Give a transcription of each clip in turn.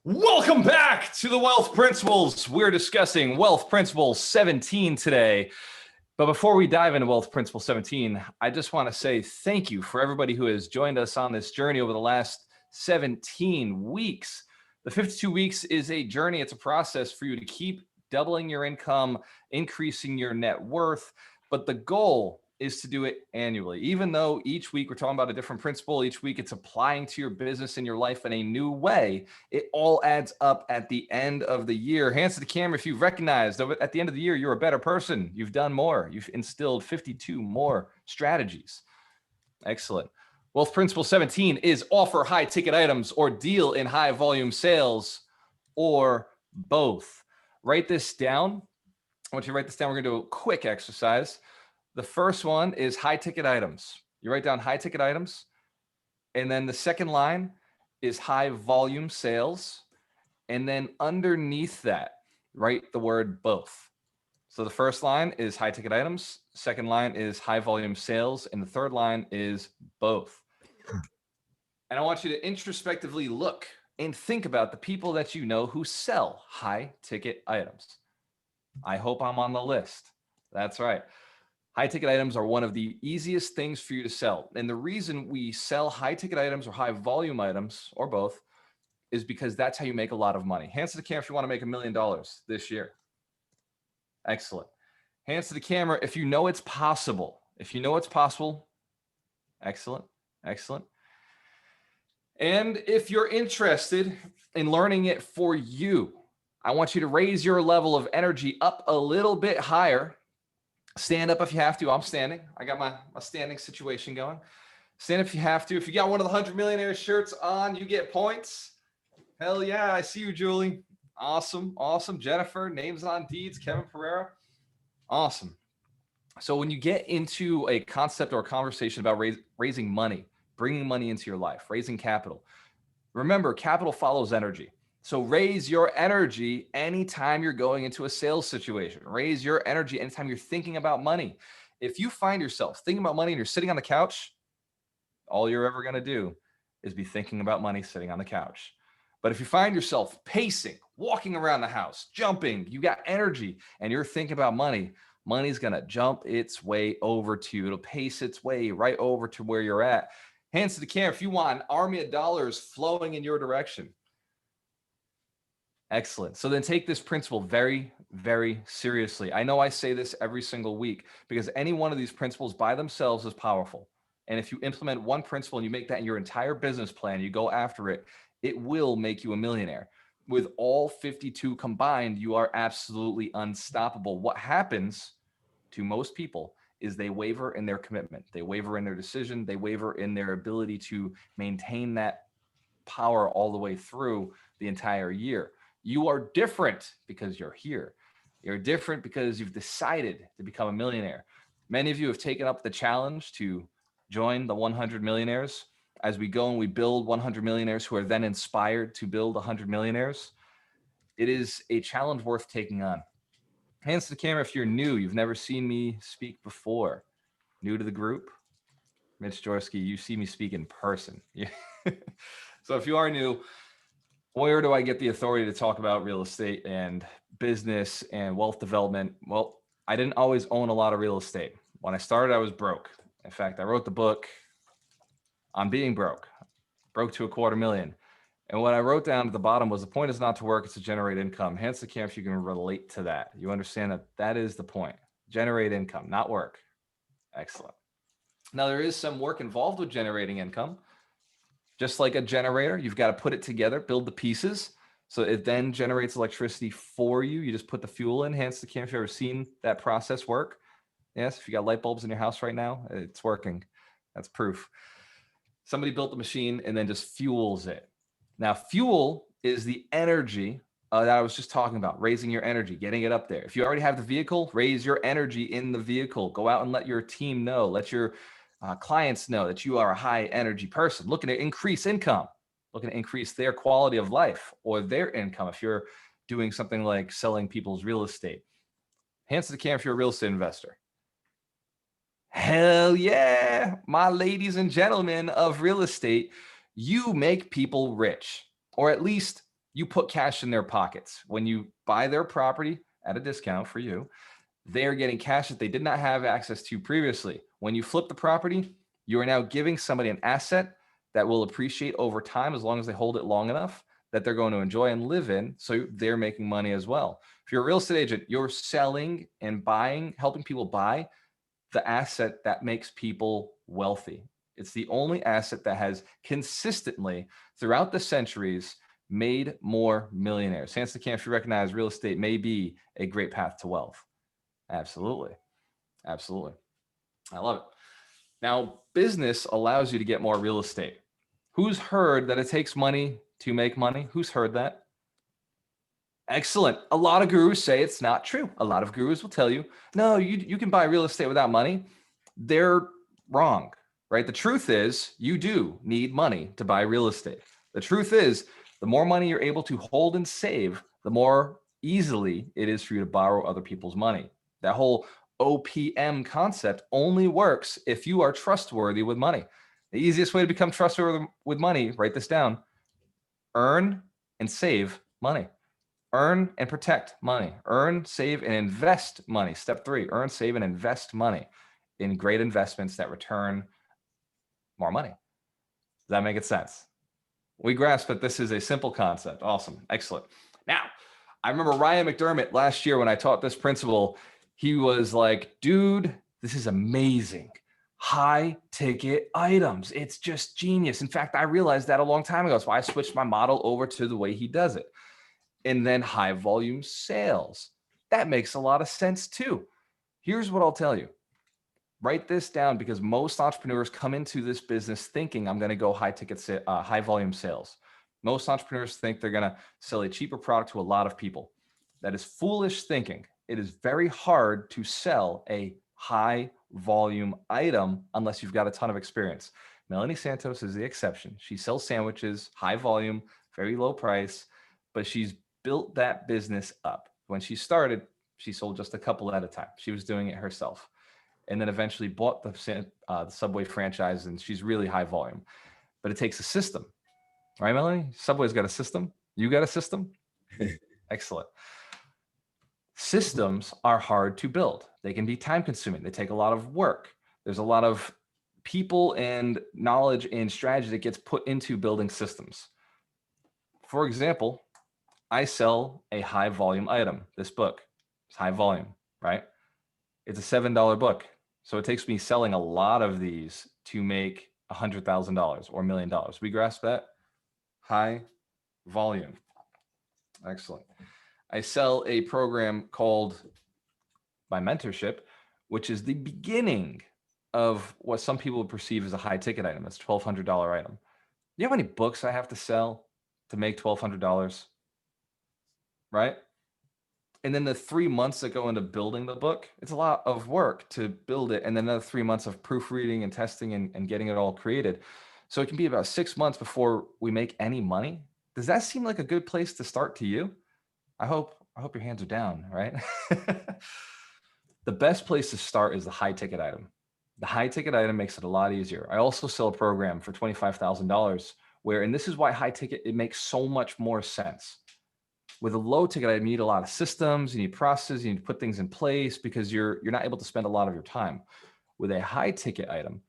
Welcome back to the Wealth Principles. We're discussing Wealth Principle 17 today. But before we dive into Wealth Principle 17, I just want to say thank you for everybody who has joined us on this journey over the last 17 weeks. The 52 weeks is a journey. It's a process for you to keep doubling your income, increasing your net worth. But the goal is to do it annually. Even though each week we're talking about a different principle, each week it's applying to your business and your life in a new way, it all adds up at the end of the year. Hands to the camera if you've recognized that at the end of the year, you're a better person. You've done more. You've instilled 52 more strategies. Excellent. Wealth Principle 17 is offer high ticket items or deal in high volume sales or both. Write this down. I want you to write this down. We're going to do a quick exercise. The first one is high ticket items. You write down high ticket items. And then the second line is high volume sales. And then underneath that, write the word both. So the first line is high ticket items. Second line is high volume sales. And the third line is both. And I want you to introspectively look and think about the people that you know who sell high ticket items. I hope I'm on the list. That's right. High ticket items are one of the easiest things for you to sell. And the reason we sell high ticket items or high volume items or both is because that's how you make a lot of money. Hands to the camera if you want to make $1 million this year. Excellent. Hands to the camera if you know it's possible. If you know it's possible, excellent, excellent. And if you're interested in learning it for you, I want you to raise your level of energy up a little bit higher. Stand up if you have to. I'm standing. I got my standing situation going. Stand up if you have to. If you got one of the 100 Millionaire shirts on, you get points. Hell yeah. I see you, Julie. Awesome. Awesome. Jennifer, names on deeds. Kevin Pereira. Awesome. So when you get into a concept or a conversation about raising money, bringing money into your life, raising capital, remember, capital follows energy. So raise your energy anytime you're going into a sales situation. Raise your energy anytime you're thinking about money. If you find yourself thinking about money and you're sitting on the couch, all you're ever going to do is be thinking about money sitting on the couch. But if you find yourself pacing, walking around the house, jumping, you got energy and you're thinking about money, money's going to jump its way over to you. It'll pace its way right over to where you're at. Hands to the camera if you want an army of dollars flowing in your direction. Excellent. So then take this principle very, very seriously. I know I say this every single week because any one of these principles by themselves is powerful. And if you implement one principle and you make that in your entire business plan, you go after it, it will make you a millionaire. With all 52 combined, you are absolutely unstoppable. What happens to most people is they waver in their commitment. They waver in their decision. They waver in their ability to maintain that power all the way through the entire year. You are different because you're here. You're different because you've decided to become a millionaire. Many of you have taken up the challenge to join the 100 millionaires. As we go and we build 100 millionaires who are then inspired to build 100 millionaires, it is a challenge worth taking on. Hands to the camera if you're new. You've never seen me speak before. New to the group? Mitch Jorsky, you see me speak in person. So if you are new, where do I get the authority to talk about real estate and business and wealth development? Well, I didn't always own a lot of real estate. When I started, I was broke. In fact, I wrote the book on being broke to $250,000. And what I wrote down at the bottom was the point is not to work, it's to generate income. Hence the camera if you can relate to that. You understand that that is the point. Generate income, not work. Excellent. Now there is some work involved with generating income. Just like a generator, you've got to put it together, build the pieces. So it then generates electricity for you. You just put the fuel in. Hands to the camera if you've ever seen that process work. Yes, if you got light bulbs in your house right now, it's working. That's proof. Somebody built the machine and then just fuels it. Now, fuel is the energy that I was just talking about, raising your energy, getting it up there. If you already have the vehicle, raise your energy in the vehicle. Go out and let your team know, let your clients know that you are a high energy person, looking to increase income, looking to increase their quality of life or their income. If you're doing something like selling people's real estate, hands to the camera if you're a real estate investor. Hell yeah, my ladies and gentlemen of real estate, you make people rich. or at least you put cash in their pockets. When you buy their property at a discount for you, they are getting cash that they did not have access to previously. When you flip the property, you are now giving somebody an asset that will appreciate over time as long as they hold it long enough that they're going to enjoy and live in. So they're making money as well. If you're a real estate agent, you're selling and buying, helping people buy the asset that makes people wealthy. It's the only asset that has consistently throughout the centuries made more millionaires. Hence the camp, if you recognize real estate may be a great path to wealth. Absolutely. Absolutely. I love it. Now, business allows you to get more real estate. Who's heard that it takes money to make money? Who's heard that? Excellent. A lot of gurus say it's not true. A lot of gurus will tell you, no, you can buy real estate without money. They're wrong, right? The truth is you do need money to buy real estate. The truth is the more money you're able to hold and save, the more easily it is for you to borrow other people's money. That whole OPM concept only works if you are trustworthy with money. The easiest way to become trustworthy with money, write this down, earn and save money. Earn and protect money. Earn, save, and invest money. Step 3, earn, save, and invest money in great investments that return more money. Does that make sense? We grasp that this is a simple concept. Awesome. Excellent. Now, I remember Ryan McDermott last year when I taught this principle, he was like, dude, this is amazing. High ticket items. It's just genius. In fact, I realized that a long time ago. That's why I switched my model over to the way he does it. And then high volume sales. That makes a lot of sense too. Here's what I'll tell you. Write this down because most entrepreneurs come into this business thinking I'm going to go high volume sales. Most entrepreneurs think they're going to sell a cheaper product to a lot of people. That is foolish thinking. It is very hard to sell a high volume item unless you've got a ton of experience. Melanie Santos is the exception. She sells sandwiches, high volume, very low price, but she's built that business up. When she started, she sold just a couple at a time. She was doing it herself. And then eventually bought the Subway franchise, and she's really high volume. But it takes a system. Right, Melanie? Subway's got a system. You got a system? Excellent. Systems are hard to build. They can be time consuming. They take a lot of work. There's a lot of people and knowledge and strategy that gets put into building systems. For example, I sell a high volume item. This book is high volume, right? It's a $7 book. So it takes me selling a lot of these to make $100,000 or $1 million. We grasp that? High volume. Excellent. I sell a program called my mentorship, which is the beginning of what some people would perceive as a high ticket item. It's a $1,200 item. You know how many books I have to sell to make $1,200? Right? And then the 3 months that go into building the book, it's a lot of work to build it. And then another 3 months of proofreading and testing and getting it all created. So it can be about 6 months before we make any money. Does that seem like a good place to start to you? I hope your hands are down, right? The best place to start is the high ticket item. The high ticket item makes it a lot easier. I also sell a program for $25,000 where, and this is why high ticket, it makes so much more sense. With a low ticket item, you need a lot of systems, you need processes, you need to put things in place because you're not able to spend a lot of your time. With a high ticket item,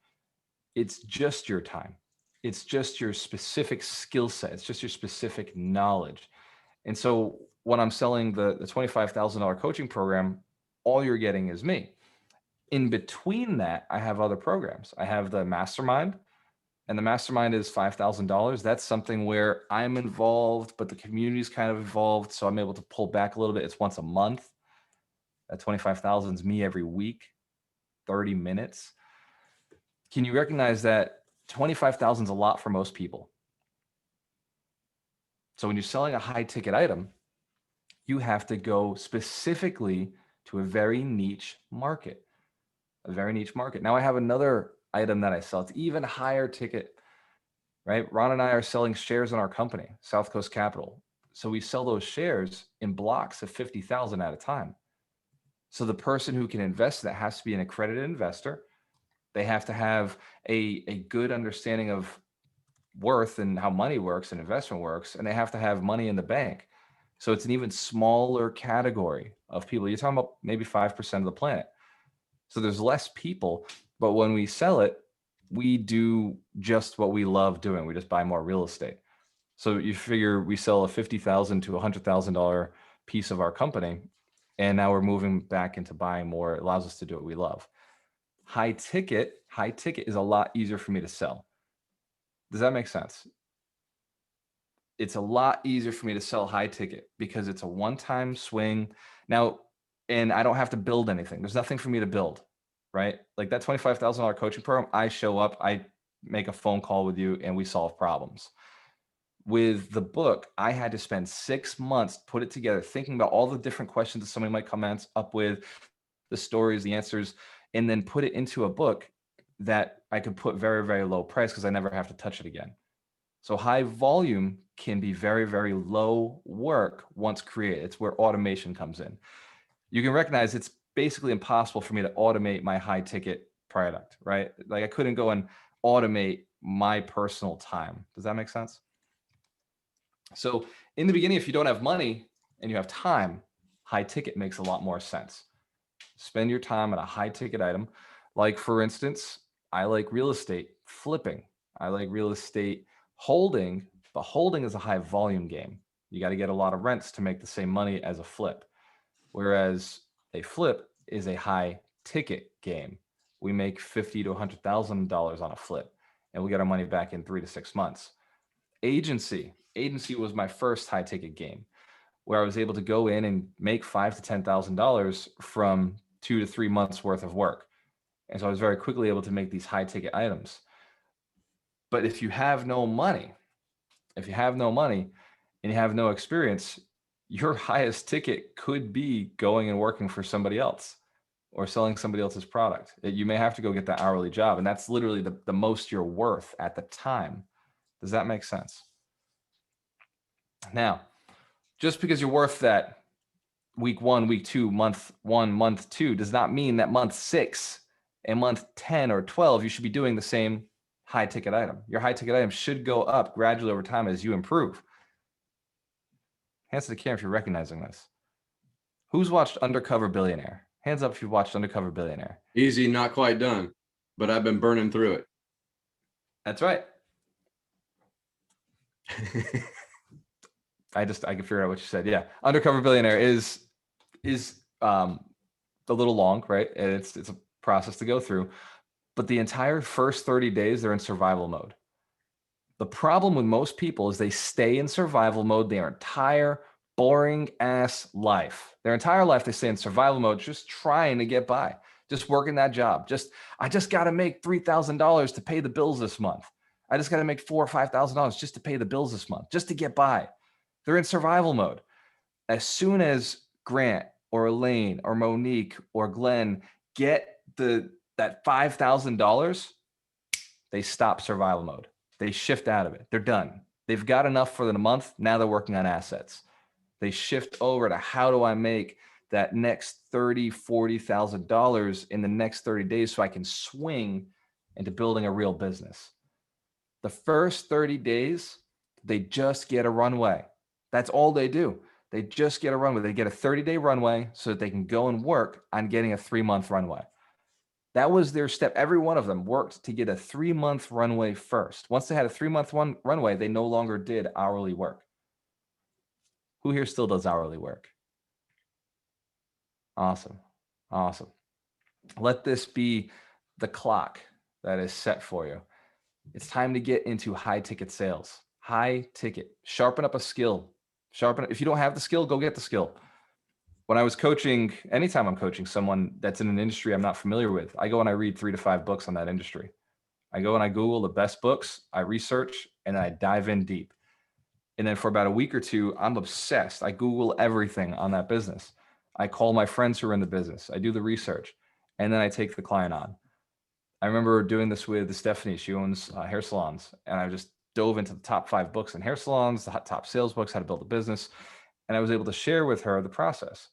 it's just your time. It's just your specific skill set. It's just your specific knowledge. And so when I'm selling the $25,000 coaching program, all you're getting is me. In between that, I have other programs. I have the mastermind, and the mastermind is $5,000. That's something where I'm involved, but the community's kind of involved. So I'm able to pull back a little bit. It's once a month. That 25,000 is me every week, 30 minutes. Can you recognize that 25,000 is a lot for most people? So when you're selling a high ticket item, you have to go specifically to a very niche market, Now I have another item that I sell. It's even higher ticket, right? Ron and I are selling shares in our company, South Coast Capital. So we sell those shares in blocks of 50,000 at a time. So the person who can invest that has to be an accredited investor. They have to have a good understanding of worth and how money works and investment works, and they have to have money in the bank. So it's an even smaller category of people. You're talking about maybe 5% of the planet. So there's less people, but when we sell it, we do just what we love doing. We just buy more real estate. So you figure we sell a $50,000 to $100,000 piece of our company, and now we're moving back into buying more. It allows us to do what we love. High ticket is a lot easier for me to sell. Does that make sense? It's a lot easier for me to sell high ticket because it's a one-time swing. Now, and I don't have to build anything. There's nothing for me to build, right? Like that $25,000 coaching program, I show up, I make a phone call with you, and we solve problems. With the book, I had to spend 6 months to put it together, thinking about all the different questions that somebody might come up with, the stories, the answers, and then put it into a book that I could put very, very low price because I never have to touch it again. So high volume can be very, very low work once created. It's where automation comes in. You can recognize it's basically impossible for me to automate my high ticket product, right? Like I couldn't go and automate my personal time. Does that make sense? So in the beginning, if you don't have money and you have time, high ticket makes a lot more sense. Spend your time on a high ticket item. Like for instance, I like real estate flipping. I like real estate holding, but holding is a high volume game. You got to get a lot of rents to make the same money as a flip. Whereas a flip is a high ticket game. We make $50,000 to $100,000 on a flip, and we get our money back in 3 to 6 months. Agency was my first high ticket game, where I was able to go in and make $5,000 to $10,000 from 2 to 3 months worth of work. And so I was very quickly able to make these high ticket items. But if you have no money and you have no experience, your highest ticket could be going and working for somebody else or selling somebody else's product. You may have to go get that hourly job, and that's literally the most you're worth at the time. Does that make sense? Now, just because you're worth that week 1, week 2, month 1, month 2 does not mean that month 6 and month 10 or 12, you should be doing the same high ticket item. Your high ticket item should go up gradually over time as you improve. Hands to the camera if you're recognizing this. Who's watched Undercover Billionaire? Hands up if you've watched Undercover Billionaire. Easy, not quite done, but I've been burning through it. That's right. I can figure out what you said. Yeah. Undercover Billionaire is a little long, right? And it's a process to go through, but the entire first 30 days, they're in survival mode. The problem with most people is they stay in survival mode their entire boring ass life. Their entire life, they stay in survival mode, just trying to get by, just working that job. I just got to make $3,000 to pay the bills this month. I just got to make $4,000 or $5,000 just to pay the bills this month, just to get by. They're in survival mode. As soon as Grant or Elaine or Monique or Glenn get that $5,000, they stop survival mode. They shift out of it. They're done. They've got enough for the month. Now they're working on assets. They shift over to how do I make that next $30,000, $40,000 in the next 30 days so I can swing into building a real business. The first 30 days, they just get a runway. That's all they do. They just get a runway. They get a 30-day runway so that they can go and work on getting a 3-month runway. That was their step. Every one of them worked to get a 3-month runway first. Once they had a 3-month runway, they no longer did hourly work. Who here still does hourly work? Awesome. Let this be the clock that is set for you. It's time to get into high ticket sales. High ticket. Sharpen up a skill. If you don't have the skill, go get the skill. When I was coaching, anytime I'm coaching someone that's in an industry I'm not familiar with, I go and I read 3 to 5 books on that industry. I go and I Google the best books, I research, and I dive in deep. And then for about a week or 2, I'm obsessed. I Google everything on that business. I call my friends who are in the business. I do the research, and then I take the client on. I remember doing this with Stephanie. She owns hair salons, and I just dove into the top 5 books in hair salons, the top sales books, how to build a business. And I was able to share with her the process.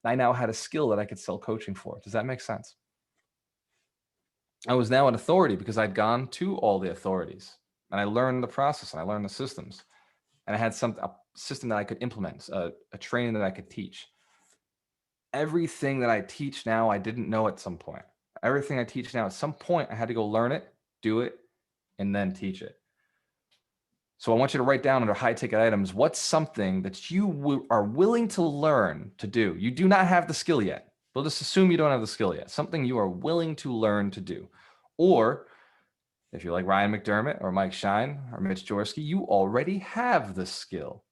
I now had a skill that I could sell coaching for. Does that make sense? I was now an authority because I'd gone to all the authorities. and I learned the process and I learned the systems, and I had a system that I could implement, a training that I could teach. Everything that I teach now, I didn't know at some point. Everything I teach now, at some point, I had to go learn it, do it, and then teach it. So I want you to write down under high ticket items, what's something that you are willing to learn to do? You do not have the skill yet. We'll just assume you don't have the skill yet. Something you are willing to learn to do. Or if you're like Ryan McDermott or Mike Shine or Mitch Jaworski, you already have the skill,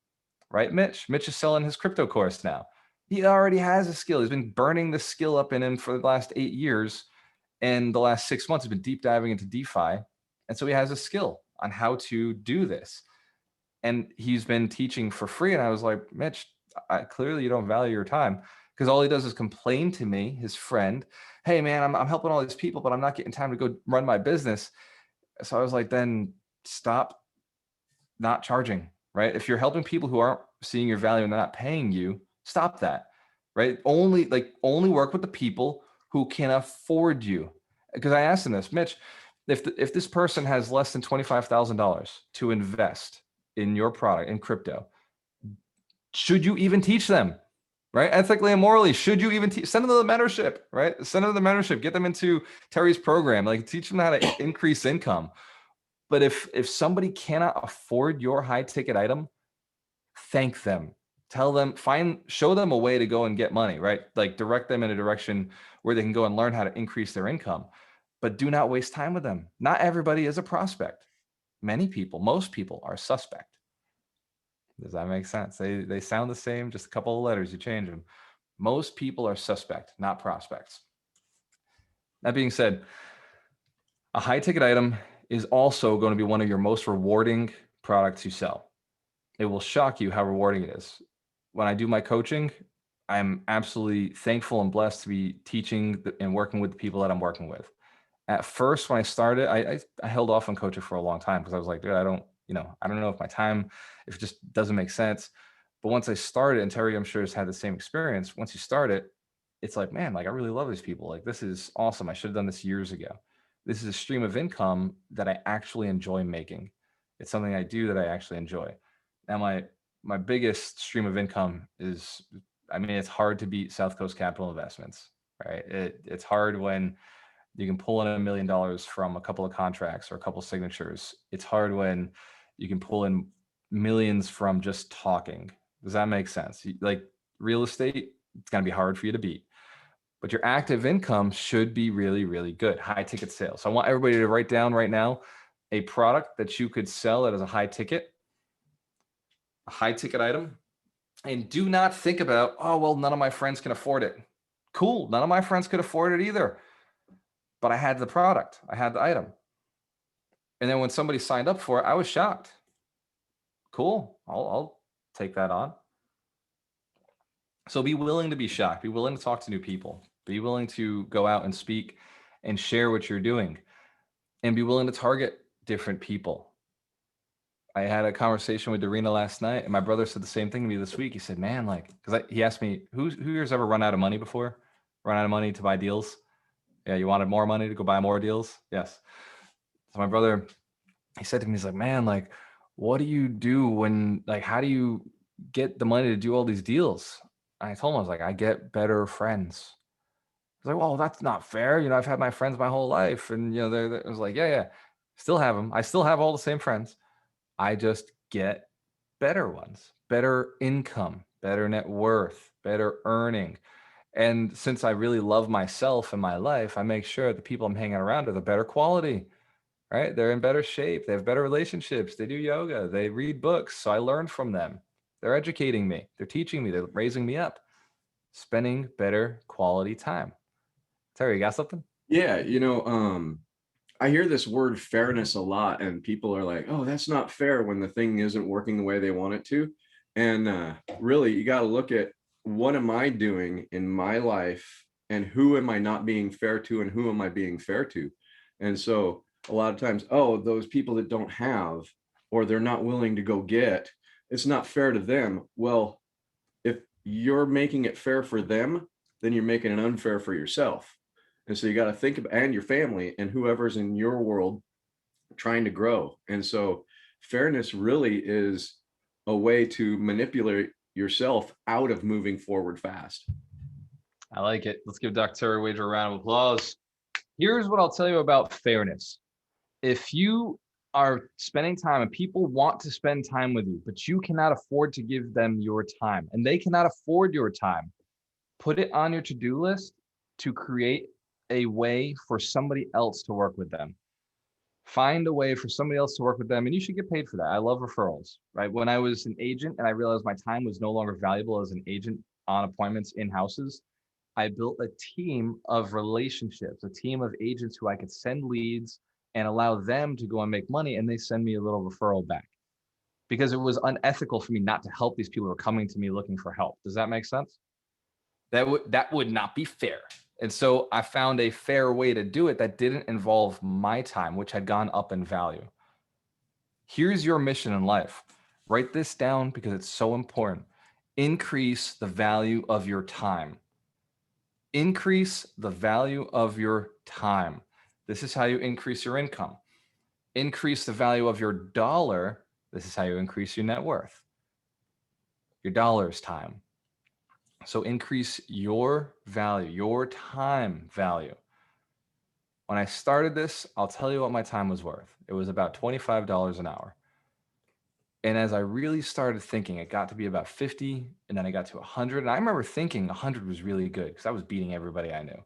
right, Mitch? Mitch is selling his crypto course now. He already has a skill. He's been burning the skill up in him for the last 8 years. And the last 6 months, he's been deep diving into DeFi. And so he has a skill on how to do this. And he's been teaching for free. And I was like, Mitch, clearly you don't value your time, because all he does is complain to me, his friend, hey, man, I'm helping all these people, but I'm not getting time to go run my business. So I was like, then stop not charging, right? If you're helping people who aren't seeing your value and they're not paying you, stop that, right? Only work with the people who can afford you. Because I asked him this, Mitch, if this person has less than $25,000 to invest in your product, in crypto, should you even teach them, right? Ethically and morally, should you even send them to the mentorship, right? Send them to the mentorship, get them into Terry's program, like teach them how to increase income. But if somebody cannot afford your high ticket item, thank them. Tell them, show them a way to go and get money, right? Like direct them in a direction where they can go and learn how to increase their income. But do not waste time with them. Not everybody is a prospect. Many people, most people are suspect. Does that make sense? They sound the same, just a couple of letters, you change them. Most people are suspect, not prospects. That being said, a high ticket item is also going to be one of your most rewarding products you sell. It will shock you how rewarding it is. When I do my coaching, I'm absolutely thankful and blessed to be teaching and working with the people that I'm working with. At first, when I started, I held off on coaching for a long time because I was like, dude, I don't know if my time, if it just doesn't make sense. But once I started, and Terry, I'm sure, has had the same experience. Once you start it, it's like, man, like I really love these people. Like, this is awesome. I should have done this years ago. This is a stream of income that I actually enjoy making. It's something I do that I actually enjoy. Now, my biggest stream of income is, I mean, it's hard to beat South Coast Capital Investments, right? It's hard when you can pull in $1 million from a couple of contracts or a couple of signatures. It's hard when you can pull in millions from just talking. Does that make sense? Like real estate, it's going to be hard for you to beat. But your active income should be really, really good. High ticket sales. So I want everybody to write down right now a product that you could sell that is a high ticket item. And do not think about, oh, well, none of my friends can afford it. Cool. None of my friends could afford it either. But I had the product. I had the item. And then when somebody signed up for it, I was shocked. Cool. I'll take that on. So be willing to be shocked. Be willing to talk to new people. Be willing to go out and speak and share what you're doing. And be willing to target different people. I had a conversation with Dorina last night, and my brother said the same thing to me this week. He said, man, like, because he asked me, who here's ever run out of money before? Run out of money to buy deals? Yeah, you wanted more money to go buy more deals? Yes. So my brother, he said to me, he's like, man, like, what do you do when, like, how do you get the money to do all these deals? And I told him, I was like, I get better friends. He's like, well, that's not fair. You know, I've had my friends my whole life. And, you know, I was like, yeah, still have them. I still have all the same friends. I just get better ones, better income, better net worth, better earning. And since I really love myself and my life, I make sure the people I'm hanging around are the better quality, right? They're in better shape. They have better relationships. They do yoga. They read books. So I learn from them. They're educating me. They're teaching me. They're raising me up. Spending better quality time. Terry, you got something? Yeah, I hear this word fairness a lot, and people are like, oh, that's not fair when the thing isn't working the way they want it to. And really, you got to look at what am I doing in my life and who am I not being fair to and who am I being fair to? And so a lot of times, oh, those people that don't have or they're not willing to go get, it's not fair to them. Well, if you're making it fair for them, then you're making it unfair for yourself. And so you got to think about, and your family and whoever's in your world trying to grow. And so fairness really is a way to manipulate yourself out of moving forward fast. I like it. Let's give Dr. Terry Wager a round of applause. Here's what I'll tell you about fairness. If you are spending time and people want to spend time with you, but you cannot afford to give them your time and they cannot afford your time, put it on your to-do list to create a way for somebody else to work with them. Find a way for somebody else to work with them, and you should get paid for that. I love referrals, right? When I was an agent and I realized my time was no longer valuable as an agent on appointments in houses, I built a team of relationships, a team of agents who I could send leads and allow them to go and make money, and they send me a little referral back because it was unethical for me not to help these people who are coming to me looking for help. Does that make sense? That would not be fair. And so I found a fair way to do it that didn't involve my time, which had gone up in value. Here's your mission in life. Write this down because it's so important. Increase the value of your time. Increase the value of your time. This is how you increase your income. Increase the value of your dollar. This is how you increase your net worth. Your dollar is time. So increase your value, your time value. When I started this, I'll tell you what my time was worth. It was about $25 an hour. And as I really started thinking, it got to be about 50, and then I got to 100. And I remember thinking 100 was really good because I was beating everybody I knew.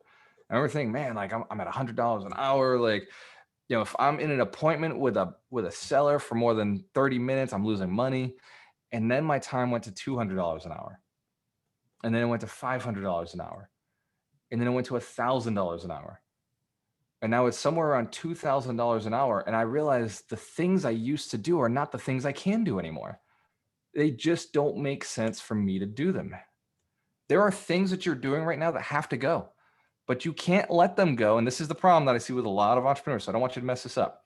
I remember thinking, man, like I'm at $100 an hour. Like, if I'm in an appointment with a seller for more than 30 minutes, I'm losing money. And then my time went to $200 an hour. And then it went to $500 an hour. And then it went to $1,000 an hour. And now it's somewhere around $2,000 an hour. And I realized the things I used to do are not the things I can do anymore. They just don't make sense for me to do them. There are things that you're doing right now that have to go, but you can't let them go. And this is the problem that I see with a lot of entrepreneurs. So I don't want you to mess this up.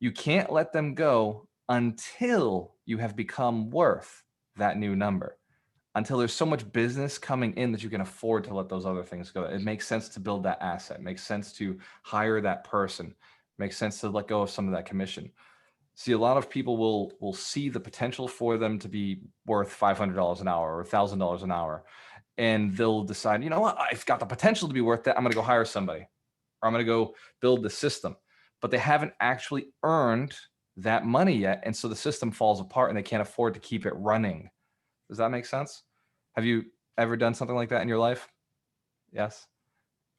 You can't let them go until you have become worth that new number. Until there's so much business coming in that you can afford to let those other things go. It makes sense to build that asset. It makes sense to hire that person. It makes sense to let go of some of that commission. See, a lot of people will see the potential for them to be worth $500 an hour or $1,000 an hour. And they'll decide, you know what, I've got the potential to be worth that. I'm going to go hire somebody, or I'm going to go build the system. But they haven't actually earned that money yet. And so the system falls apart and they can't afford to keep it running. Does that make sense? Have you ever done something like that in your life? Yes.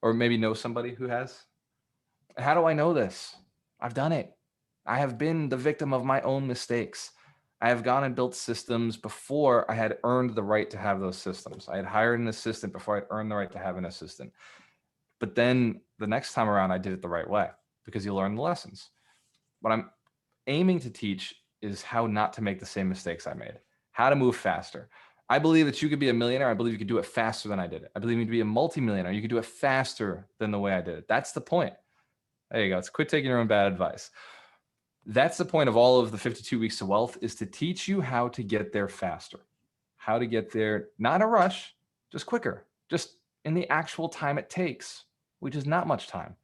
Or maybe know somebody who has? How do I know this? I've done it. I have been the victim of my own mistakes. I have gone and built systems before I had earned the right to have those systems. I had hired an assistant before I'd earned the right to have an assistant. But then the next time around, I did it the right way because you learn the lessons. What I'm aiming to teach is how not to make the same mistakes I made, how to move faster. I believe that you could be a millionaire. I believe you could do it faster than I did it. I believe you could be a multimillionaire. You could do it faster than the way I did it. That's the point. There you go. It's quit taking your own bad advice. That's the point of all of the 52 Weeks to Wealth, is to teach you how to get there faster, how to get there, not in a rush, just quicker, just in the actual time it takes, which is not much time.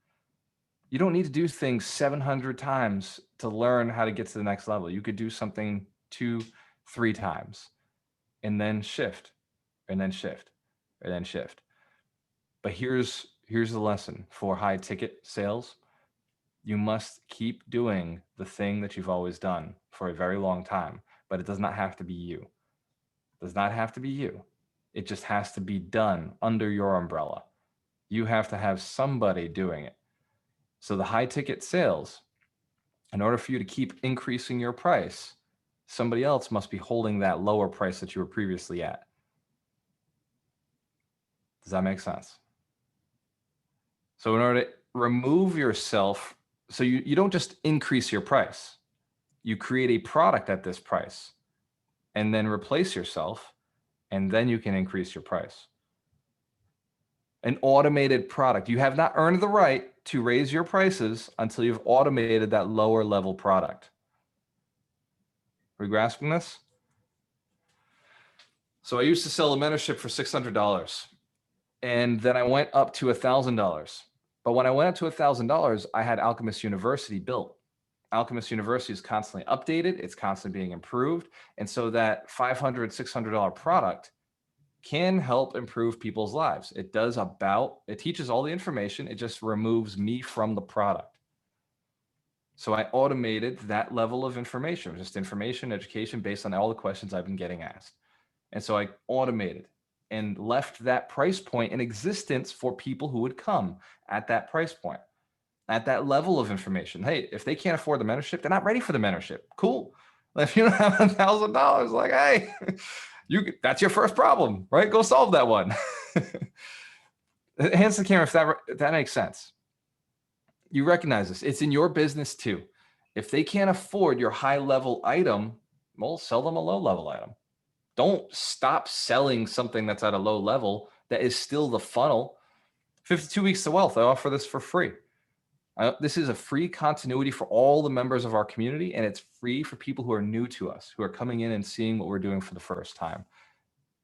You don't need to do things 700 times to learn how to get to the next level. You could do something 2-3 times and then shift and then shift and then shift. But here's the lesson for high ticket sales. You must keep doing the thing that you've always done for a very long time, but it does not have to be you. It does not have to be you. It just has to be done under your umbrella. You have to have somebody doing it. So the high ticket sales, in order for you to keep increasing your price, somebody else must be holding that lower price that you were previously at. Does that make sense? So in order to remove yourself, so you don't just increase your price, you create a product at this price and then replace yourself, and then you can increase your price. An automated product. You have not earned the right to raise your prices until you've automated that lower level product. Are we grasping this? So I used to sell a mentorship for $600, and then I went up to $1,000. But when I went up to $1,000, I had Alchemist University built. Alchemist University is constantly updated. It's constantly being improved. And so that $500, $600 product can help improve people's lives. It teaches all the information. It just removes me from the product. So I automated that level of information, just information, education based on all the questions I've been getting asked. And so I automated and left that price point in existence for people who would come at that price point, at that level of information. Hey, if they can't afford the mentorship, they're not ready for the mentorship. Cool. If you don't have $1,000, like, hey, that's your first problem, right? Go solve that one. Hands to the camera if that makes sense. You recognize this. It's in your business too. If they can't afford your high level item, well, sell them a low level item. Don't stop selling something that's at a low level that is still the funnel. 52 Weeks to Wealth, I offer this for free. This is a free continuity for all the members of our community, and it's free for people who are new to us, who are coming in and seeing what we're doing for the first time.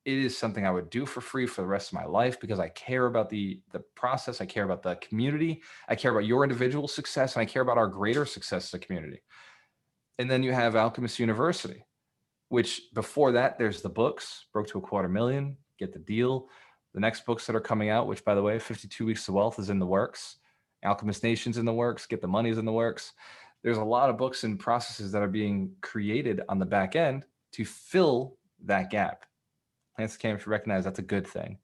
It is something I would do for free for the rest of my life because I care about the process. I care about the community. I care about your individual success, and I care about our greater success as a community. And then you have Alchemist University, which before that, there's the books, Broke to $250,000, Get the Deal. The next books that are coming out, which by the way, 52 Weeks to Wealth is in the works. Alchemist Nation's in the works, Get the Money is in the works. There's a lot of books and processes that are being created on the back end to fill that gap. Lance came to recognize that's a good thing.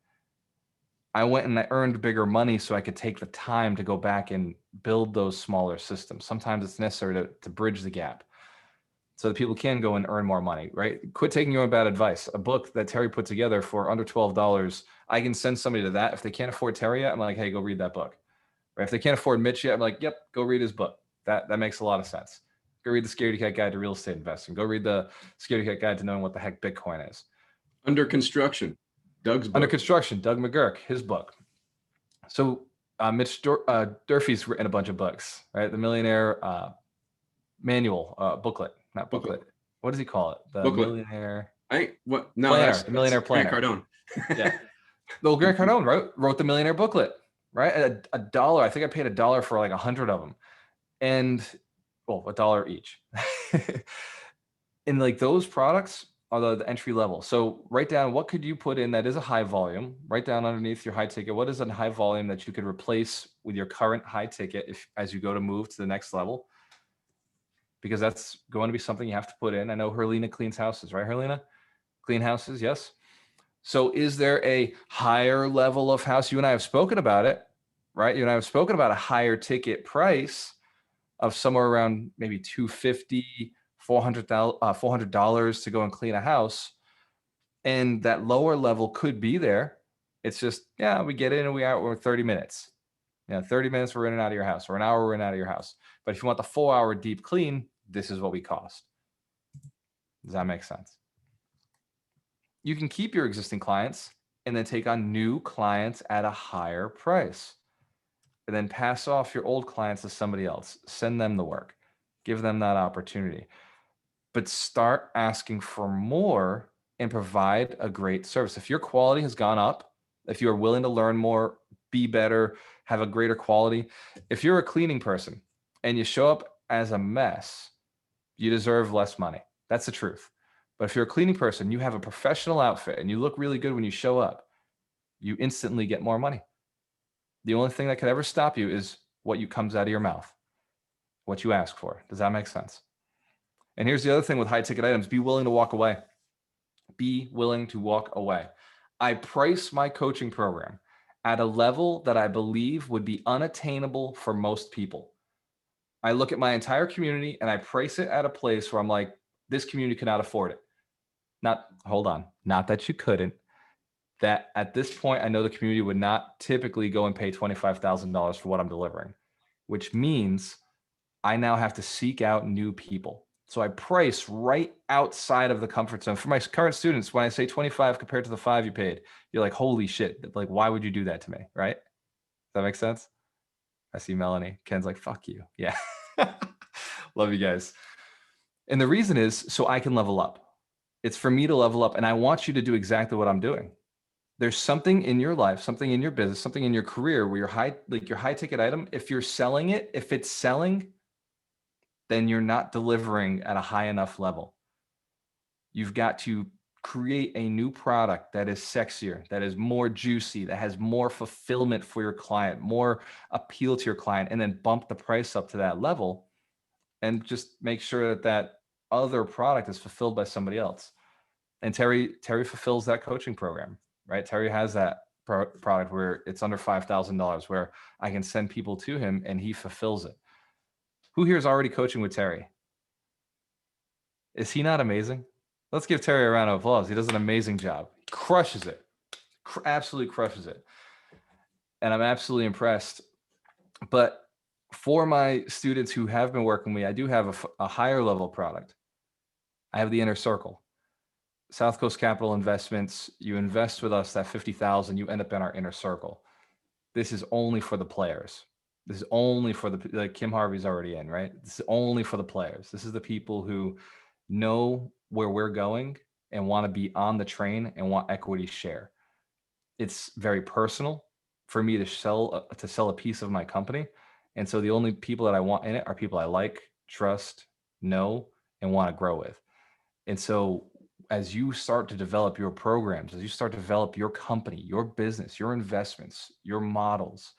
I went and I earned bigger money so I could take the time to go back and build those smaller systems. Sometimes it's necessary to bridge the gap so that people can go and earn more money, right? Quit taking your own bad advice. A book that Terry put together for under $12, I can send somebody to that. If they can't afford Terry yet, I'm like, hey, go read that book. Right? If they can't afford Mitch yet, I'm like, yep, go read his book. That makes a lot of sense. Go read the Scaredy Cat Guide to Real Estate Investing. Go read the Scaredy Cat Guide to Knowing What the Heck Bitcoin is. Under Construction, Doug's book. Under Construction, Doug McGurk, his book. So Mitch Durfee's written a bunch of books, right? The Millionaire Manual, booklet, not booklet. What does he call it? The booklet. Millionaire Planner. The Millionaire Planner. Grant Cardone. Yeah. Well, Grant Cardone wrote the Millionaire booklet, right? At $1. I think I paid $1 for like 100 of them. And well, $1 each. And like those products are the entry level. So write down what could you put in that is a high volume. Write down underneath your high ticket, what is a high volume that you could replace with your current high ticket as you go to move to the next level. Because that's going to be something you have to put in. I know Herlina cleans houses, right, Herlina? Clean houses, yes. So is there a higher level of house? You and I have spoken about it, right? You and I have spoken about a higher ticket price of somewhere around maybe $250, $400 to go and clean a house. And that lower level could be there. It's just, yeah, we get in and we're 30 minutes. 30 minutes we're in and out of your house, or an hour we're in and out of your house. But if you want the 4-hour deep clean, this is what we cost. Does that make sense? You can keep your existing clients and then take on new clients at a higher price. And then pass off your old clients to somebody else. Send them the work. Give them that opportunity. But start asking for more and provide a great service. If your quality has gone up, if you are willing to learn more, be better, have a greater quality. If you're a cleaning person and you show up as a mess, you deserve less money. That's the truth. But if you're a cleaning person, you have a professional outfit and you look really good when you show up, you instantly get more money. The only thing that could ever stop you is what comes out of your mouth, what you ask for. Does that make sense? And here's the other thing with high ticket items, be willing to walk away. Be willing to walk away. I price my coaching program at a level that I believe would be unattainable for most people. I look at my entire community and I price it at a place where I'm like, this community cannot afford it. Not that you couldn't. That at this point, I know the community would not typically go and pay $25,000 for what I'm delivering, which means I now have to seek out new people. So I price right outside of the comfort zone. For my current students, when I say 25 compared to the 5 you paid, you're like, holy shit. Like, why would you do that to me? Right? Does that make sense? I see Melanie. Ken's like, fuck you. Yeah. Love you guys. And the reason is so I can level up. It's for me to level up. And I want you to do exactly what I'm doing. There's something in your life, something in your business, something in your career where your high ticket item, if you're selling it, if it's selling, then you're not delivering at a high enough level. You've got to create a new product that is sexier, that is more juicy, that has more fulfillment for your client, more appeal to your client, and then bump the price up to that level and just make sure that that other product is fulfilled by somebody else. And Terry fulfills that coaching program, right? Terry has that product where it's under $5,000, where I can send people to him and he fulfills it. Who here is already coaching with Terry? Is he not amazing? Let's give Terry a round of applause. He does an amazing job. He crushes it, absolutely crushes it. And I'm absolutely impressed. But for my students who have been working with me, I do have a higher level product. I have the Inner Circle. South Coast Capital Investments, you invest with us that 50,000, you end up in our Inner Circle. This is only for the players. This is only for the, like Kim Harvey's already in, right? This is only for the players. This is the people who know where we're going and want to be on the train and want equity share. It's very personal for me to sell a piece of my company. And so the only people that I want in it are people I like, trust, know, and want to grow with. And so as you start to develop your programs, as you start to develop your company, your business, your investments, your models,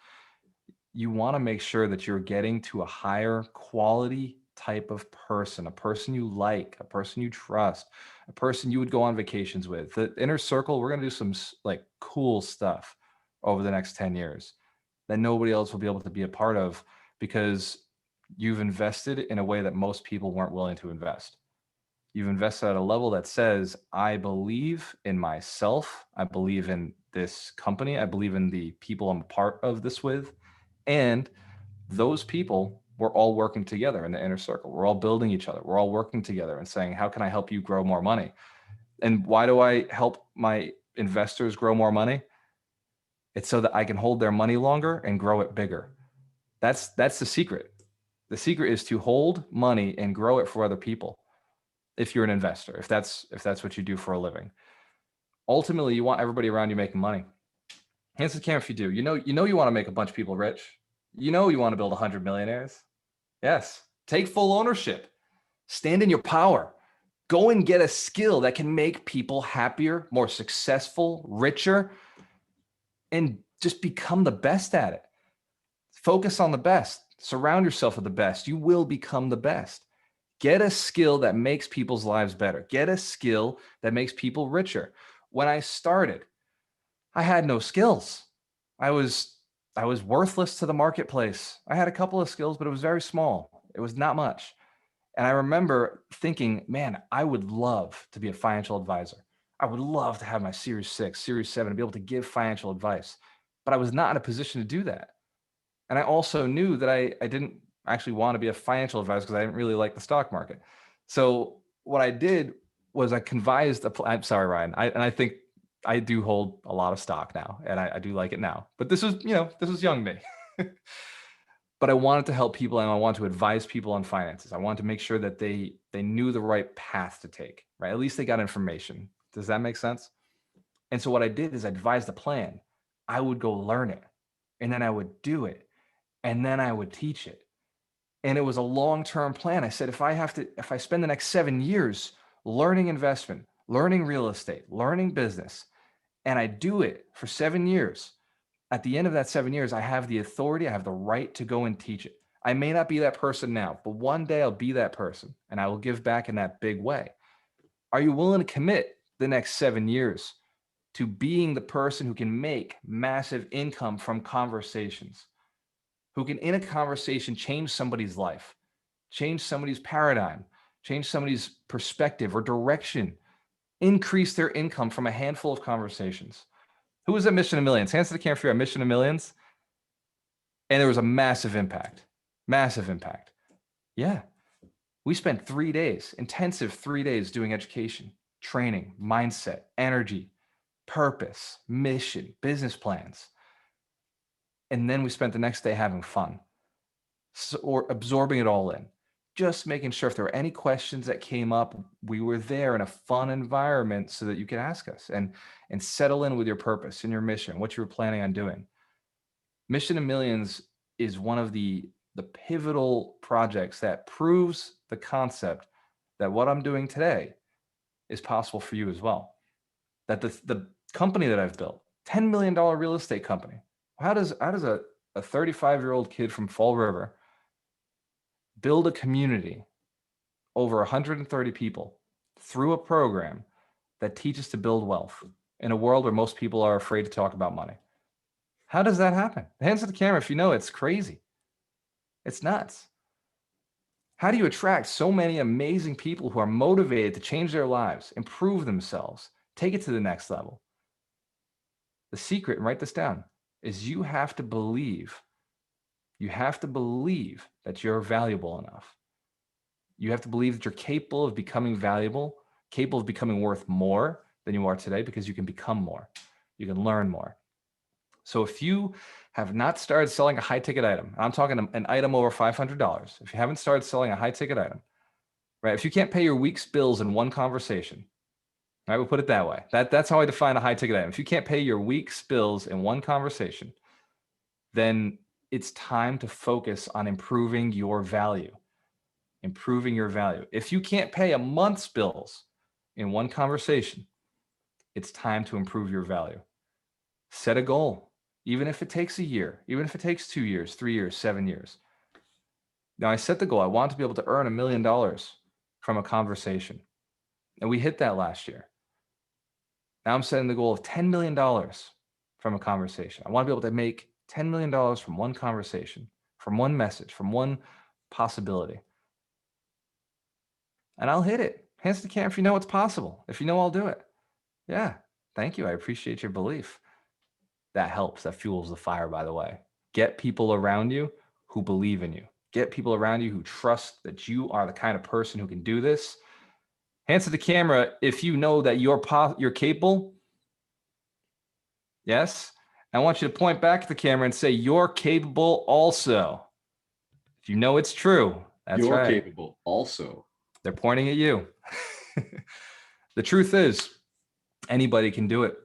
you want to make sure that you're getting to a higher quality type of person, a person you like, a person you trust, a person you would go on vacations with. The Inner Circle, we're going to do some like cool stuff over the next 10 years that nobody else will be able to be a part of because you've invested in a way that most people weren't willing to invest. You've invested at a level that says, I believe in myself. I believe in this company. I believe in the people I'm a part of this with. And those people, we're all working together in the Inner Circle. We're all building each other. We're all working together and saying, how can I help you grow more money? And why do I help my investors grow more money? It's so that I can hold their money longer and grow it bigger. That's the secret. The secret is to hold money and grow it for other people. If you're an investor, if that's what you do for a living, ultimately you want everybody around you making money. Hands to the camera if you do. You know you want to make a bunch of people rich. You know you want to build 100 millionaires. Yes. Take full ownership. Stand in your power. Go and get a skill that can make people happier, more successful, richer, and just become the best at it. Focus on the best. Surround yourself with the best. You will become the best. Get a skill that makes people's lives better. Get a skill that makes people richer. When I started, I had no skills. I was worthless to the marketplace. I had a couple of skills, but it was very small. It was not much. And I remember thinking, man, I would love to be a financial advisor. I would love to have my Series 6, Series 7, and be able to give financial advice. But I was not in a position to do that. And I also knew that I didn't actually want to be a financial advisor because I didn't really like the stock market. So what I did was I convised, I'm sorry, Ryan, I think I do hold a lot of stock now and I do like it now, but this was young me. But I wanted to help people and I wanted to advise people on finances. I wanted to make sure that they knew the right path to take, right? At least they got information. Does that make sense? And so what I did is I devised a plan. I would go learn it and then I would do it and then I would teach it. And it was a long-term plan. I said, if I spend the next 7 years learning investment, learning real estate, learning business, and I do it for 7 years, at the end of that 7 years, I have the authority, I have the right to go and teach it. I may not be that person now, but one day I'll be that person and I will give back in that big way. Are you willing to commit the next 7 years to being the person who can make massive income from conversations? Who can, in a conversation, change somebody's life, change somebody's paradigm, change somebody's perspective or direction, increase their income from a handful of conversations. Who was at Mission of Millions? Hands to the camera if you're at Mission of Millions. And there was a massive impact, massive impact. Yeah. We spent 3 days, intensive 3 days doing education, training, mindset, energy, purpose, mission, business plans. And then we spent the next day having fun or absorbing it all in, just making sure if there were any questions that came up, we were there in a fun environment so that you could ask us and settle in with your purpose and your mission, what you were planning on doing. Mission of Millions is one of the the pivotal projects that proves the concept that what I'm doing today is possible for you as well. That the company that I've built, $10 million real estate company. How does a 35-year-old kid from Fall River build a community over 130 people through a program that teaches to build wealth in a world where most people are afraid to talk about money? How does that happen? Hands to the camera if you know. It's crazy. It's nuts. How do you attract so many amazing people who are motivated to change their lives, improve themselves, take it to the next level? The secret, and write this down, is you have to believe that you're valuable enough. You have to believe that you're capable of becoming valuable, capable of becoming worth more than you are today, because you can become more. You can learn more. So if you have not started selling a high ticket item, I'm talking an item over $500. If you haven't started selling a high ticket item, right? If you can't pay your week's bills in one conversation, right? We'll put it that way. That's how I define a high ticket item. If you can't pay your week's bills in one conversation, then it's time to focus on improving your value. Improving your value. If you can't pay a month's bills in one conversation, it's time to improve your value. Set a goal, even if it takes a year, even if it takes 2 years, 3 years, 7 years. Now, I set the goal. I want to be able to earn $1 million from a conversation. And we hit that last year. Now I'm setting the goal of $10 million from a conversation. I want to be able to make $10 million from one conversation, from one message, from one possibility. And I'll hit it. Hands to the camera if you know it's possible. If you know I'll do it. Yeah, thank you. I appreciate your belief. That helps. That fuels the fire, by the way. Get people around you who believe in you. Get people around you who trust that you are the kind of person who can do this. Hands to the camera if you know that you're capable. Yes. I want you to point back at the camera and say, you're capable also. If you know it's true, that's You're right. capable also. They're pointing at you. The truth is, anybody can do it.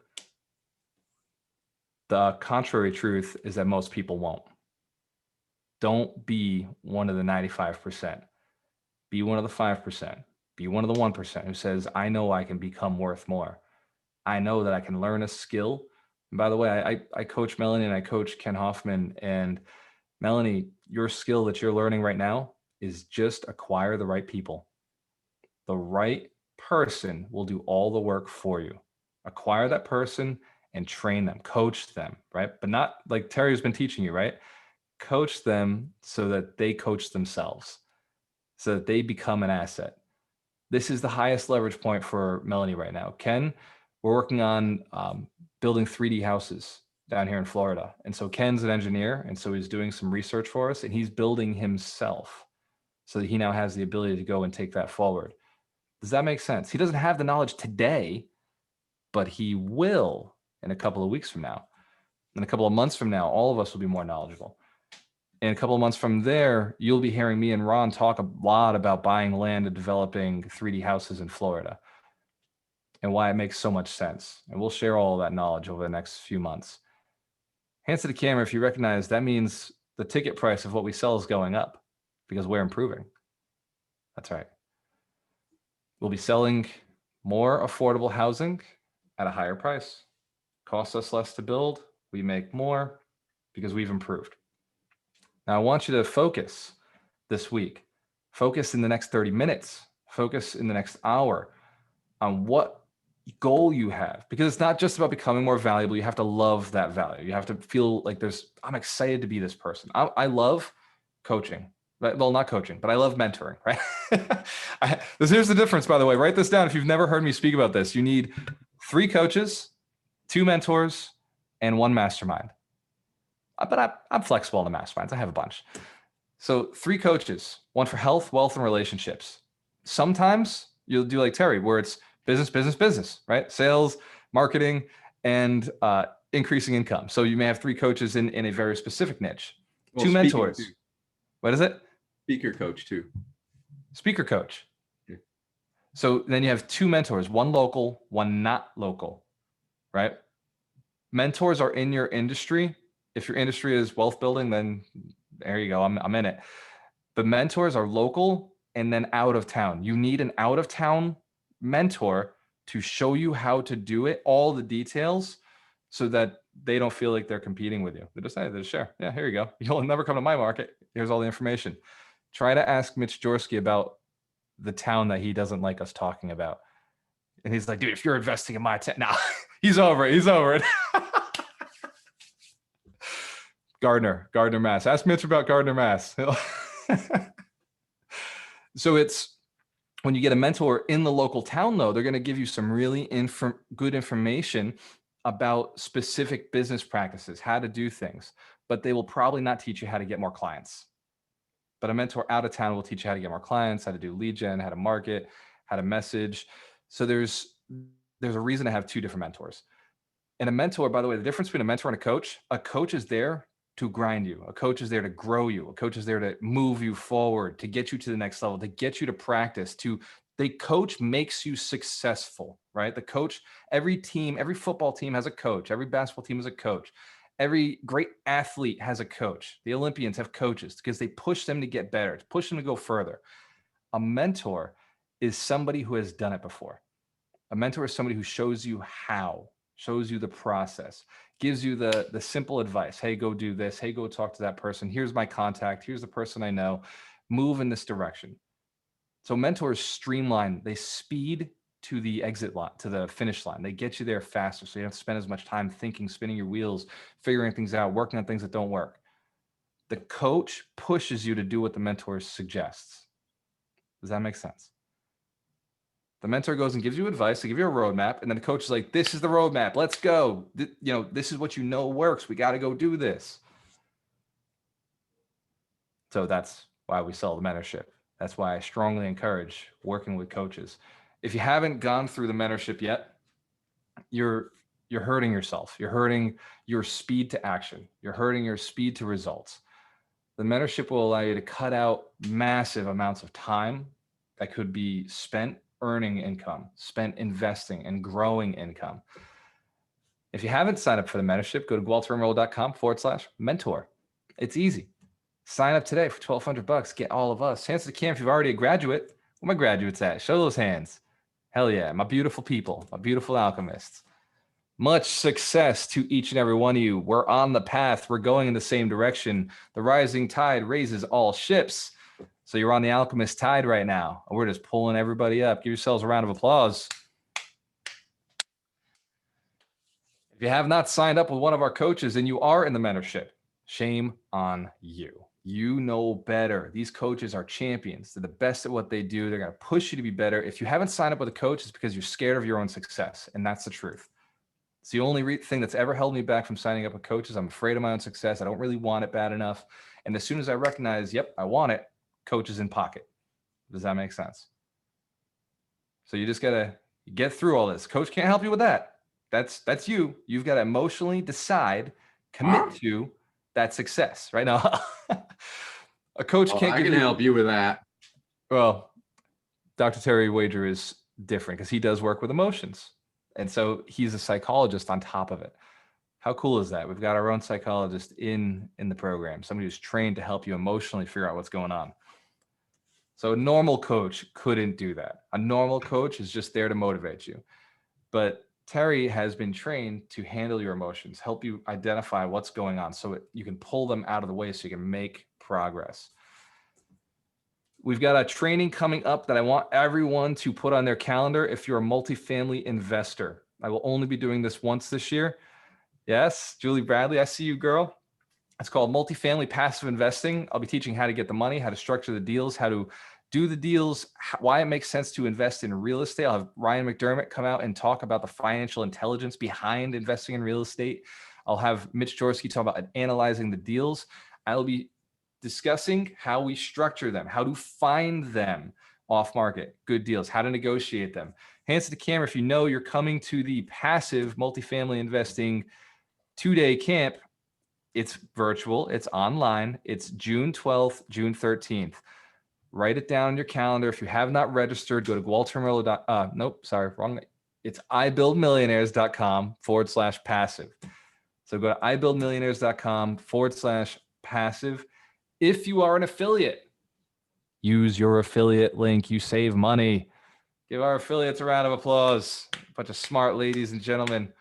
The contrary truth is that most people won't. Don't be one of the 95%. Be one of the 5%. Be one of the 1% who says, I know I can become worth more. I know that I can learn a skill. And by the way, I coach Melanie and I coach Ken Hoffman. And Melanie, your skill that you're learning right now is just acquire the right people. The right person will do all the work for you. Acquire that person and train them, coach them, right? But not like Terry's been teaching you, right? Coach them so that they coach themselves, so that they become an asset. This is the highest leverage point for Melanie right now. Ken, we're working on building 3D houses down here in Florida. And so Ken's an engineer, and so he's doing some research for us, and he's building himself so that he now has the ability to go and take that forward. Does that make sense? He doesn't have the knowledge today, but he will in a couple of weeks from now. In a couple of months from now, all of us will be more knowledgeable. In a couple of months from there, you'll be hearing me and Ron talk a lot about buying land and developing 3D houses in Florida and why it makes so much sense. And we'll share all of that knowledge over the next few months. Hands to the camera if you recognize that means the ticket price of what we sell is going up because we're improving. That's right. We'll be selling more affordable housing at a higher price. Costs us less to build. We make more because we've improved. Now, I want you to focus this week. Focus in the next 30 minutes. Focus in the next hour on what goal you have, because it's not just about becoming more valuable. You have to love that value. You have to feel like I'm excited to be this person. I love coaching. Well, not coaching, but I love mentoring, right? Here's the difference, by the way. Write this down if you've never heard me speak about this. You need 3 coaches, 2 mentors, and 1 mastermind. But I'm flexible on the masterminds. I have a bunch. So 3 coaches, 1 for health, wealth, and relationships. Sometimes you'll do like Terry, where it's business, right? Sales, marketing, and increasing income. So you may have 3 coaches in a very specific niche. Well, 2 mentors. Too. What is it? Speaker coach too. Speaker coach. Yeah. So then you have 2 mentors, 1 local, 1 not local, right? Mentors are in your industry. If your industry is wealth building, then There you go. I'm in it. But mentors are local and then out of town. You need an out of town mentor to show you how to do it, all the details, so that they don't feel like they're competing with you. They decide to share. Yeah, here you go. You'll never come to my market. Here's all the information. Try to ask Mitch Jorsky about the town that he doesn't like us talking about. And he's like, dude, if you're investing in my town, nah, he's over it. He's over it. Gardner, Mass. Ask Mitch about Gardner, Mass. So it's when you get a mentor in the local town, though, they're going to give you some really good information about specific business practices, how to do things, but they will probably not teach you how to get more clients. But a mentor out of town will teach you how to get more clients, how to do lead gen, how to market, how to message. So there's a reason to have two different mentors. And a mentor, by the way, the difference between a mentor and a coach is there to grind you. A coach is there to grow you. A coach is there to move you forward, to get you to the next level, to get you to practice, the coach makes you successful, right? The coach, every team, every football team has a coach. Every basketball team has a coach. Every great athlete has a coach. The Olympians have coaches because they push them to get better, to push them to go further. A mentor is somebody who has done it before. A mentor is somebody who shows you how, shows you the process, gives you the simple advice. Hey, go do this. Hey, go talk to that person. Here's my contact. Here's the person I know. Move in this direction. So mentors streamline, they speed to the exit line, to the finish line. They get you there faster. So you don't have to spend as much time thinking, spinning your wheels, figuring things out, working on things that don't work. The coach pushes you to do what the mentor suggests. Does that make sense? The mentor goes and gives you advice, they give you a roadmap, and then the coach is like, this is the roadmap. Let's go. This is what works. We got to go do this. So that's why we sell the mentorship. That's why I strongly encourage working with coaches. If you haven't gone through the mentorship yet, you're hurting yourself. You're hurting your speed to action. You're hurting your speed to results. The mentorship will allow you to cut out massive amounts of time that could be spent earning income, spent investing and growing income. If you haven't signed up for the mentorship, go to gualteremerle.com/mentor. It's easy. Sign up today for $1,200. Get all of us. Hands to the camera if you've already a graduate. Where my graduates at? Show those hands. Hell yeah, my beautiful people, my beautiful alchemists. Much success to each and every one of you. We're on the path. We're going in the same direction. The rising tide raises all ships. So you're on the Alchemist tide right now. We're just pulling everybody up. Give yourselves a round of applause. If you have not signed up with one of our coaches and you are in the mentorship, shame on you. You know better. These coaches are champions. They're the best at what they do. They're going to push you to be better. If you haven't signed up with a coach, it's because you're scared of your own success. And that's the truth. It's the only thing that's ever held me back from signing up with coaches. I'm afraid of my own success. I don't really want it bad enough. And as soon as I recognize, yep, I want it, coach is in pocket. Does that make sense? So you just got to get through all this. Coach can't help you with that. That's you. You've got to emotionally decide, commit to that success right now. A coach can't I can help you with that. Well, Dr. Terry Wager is different because he does work with emotions. And so he's a psychologist on top of it. How cool is that? We've got our own psychologist in the program, somebody who's trained to help you emotionally figure out what's going on. So a normal coach couldn't do that. A normal coach is just there to motivate you. But Terry has been trained to handle your emotions, help you identify what's going on so you can pull them out of the way so you can make progress. We've got a training coming up that I want everyone to put on their calendar if you're a multifamily investor. I will only be doing this once this year. Yes, Julie Bradley, I see you, girl. It's called Multifamily Passive Investing. I'll be teaching how to get the money, how to structure the deals, how to do the deals, why it makes sense to invest in real estate. I'll have Ryan McDermott come out and talk about the financial intelligence behind investing in real estate. I'll have Mitch Jorsky talk about analyzing the deals. I'll be discussing how we structure them, how to find them off market, good deals, how to negotiate them. Hands to the camera if you know you're coming to the passive multifamily investing 2-day camp. It's virtual, it's online, it's June 12th, June 13th. Write it down on your calendar. If you have not registered, go to it's ibuildmillionaires.com/passive. So go to ibuildmillionaires.com/passive. If you are an affiliate, use your affiliate link. You save money. Give our affiliates a round of applause. A bunch of smart ladies and gentlemen.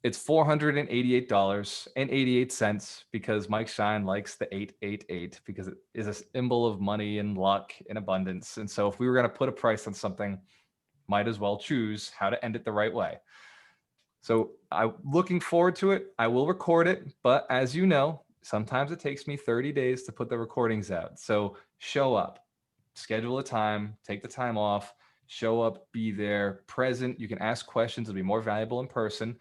It's $488.88 because Mike Shine likes the 888 because it is a symbol of money and luck and abundance. And so if we were going to put a price on something, might as well choose how to end it the right way. So I'm looking forward to it. I will record it, but as you know, sometimes it takes me 30 days to put the recordings out. So show up, schedule a time, take the time off, show up, be there, present. You can ask questions. It'll be more valuable in person.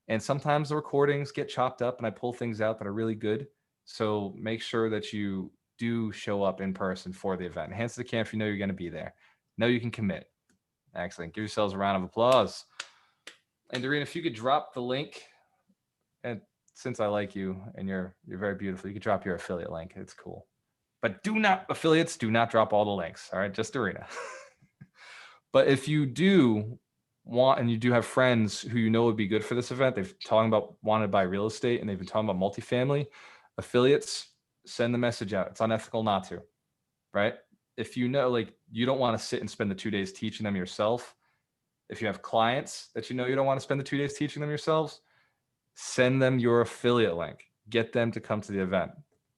And sometimes the recordings get chopped up and I pull things out that are really good. So make sure that you do show up in person for the event. Hands to the camera if you know you're going to be there. Know you can commit. Excellent. Give yourselves a round of applause. And Doreen, if you could drop the link, and since I like you and you're very beautiful, you could drop your affiliate link. It's cool. But affiliates do not drop all the links. All right, just Dorina. But if you do want, and you do have friends who you know would be good for this event, they've talking about wanting to buy real estate and they've been talking about multifamily affiliates, send the message out. It's unethical not to, right? If you know, like, you don't want to sit and spend the 2 days teaching them yourself. If you have clients that you know you don't want to spend the 2 days teaching them yourselves, send them your affiliate link. Get them to come to the event.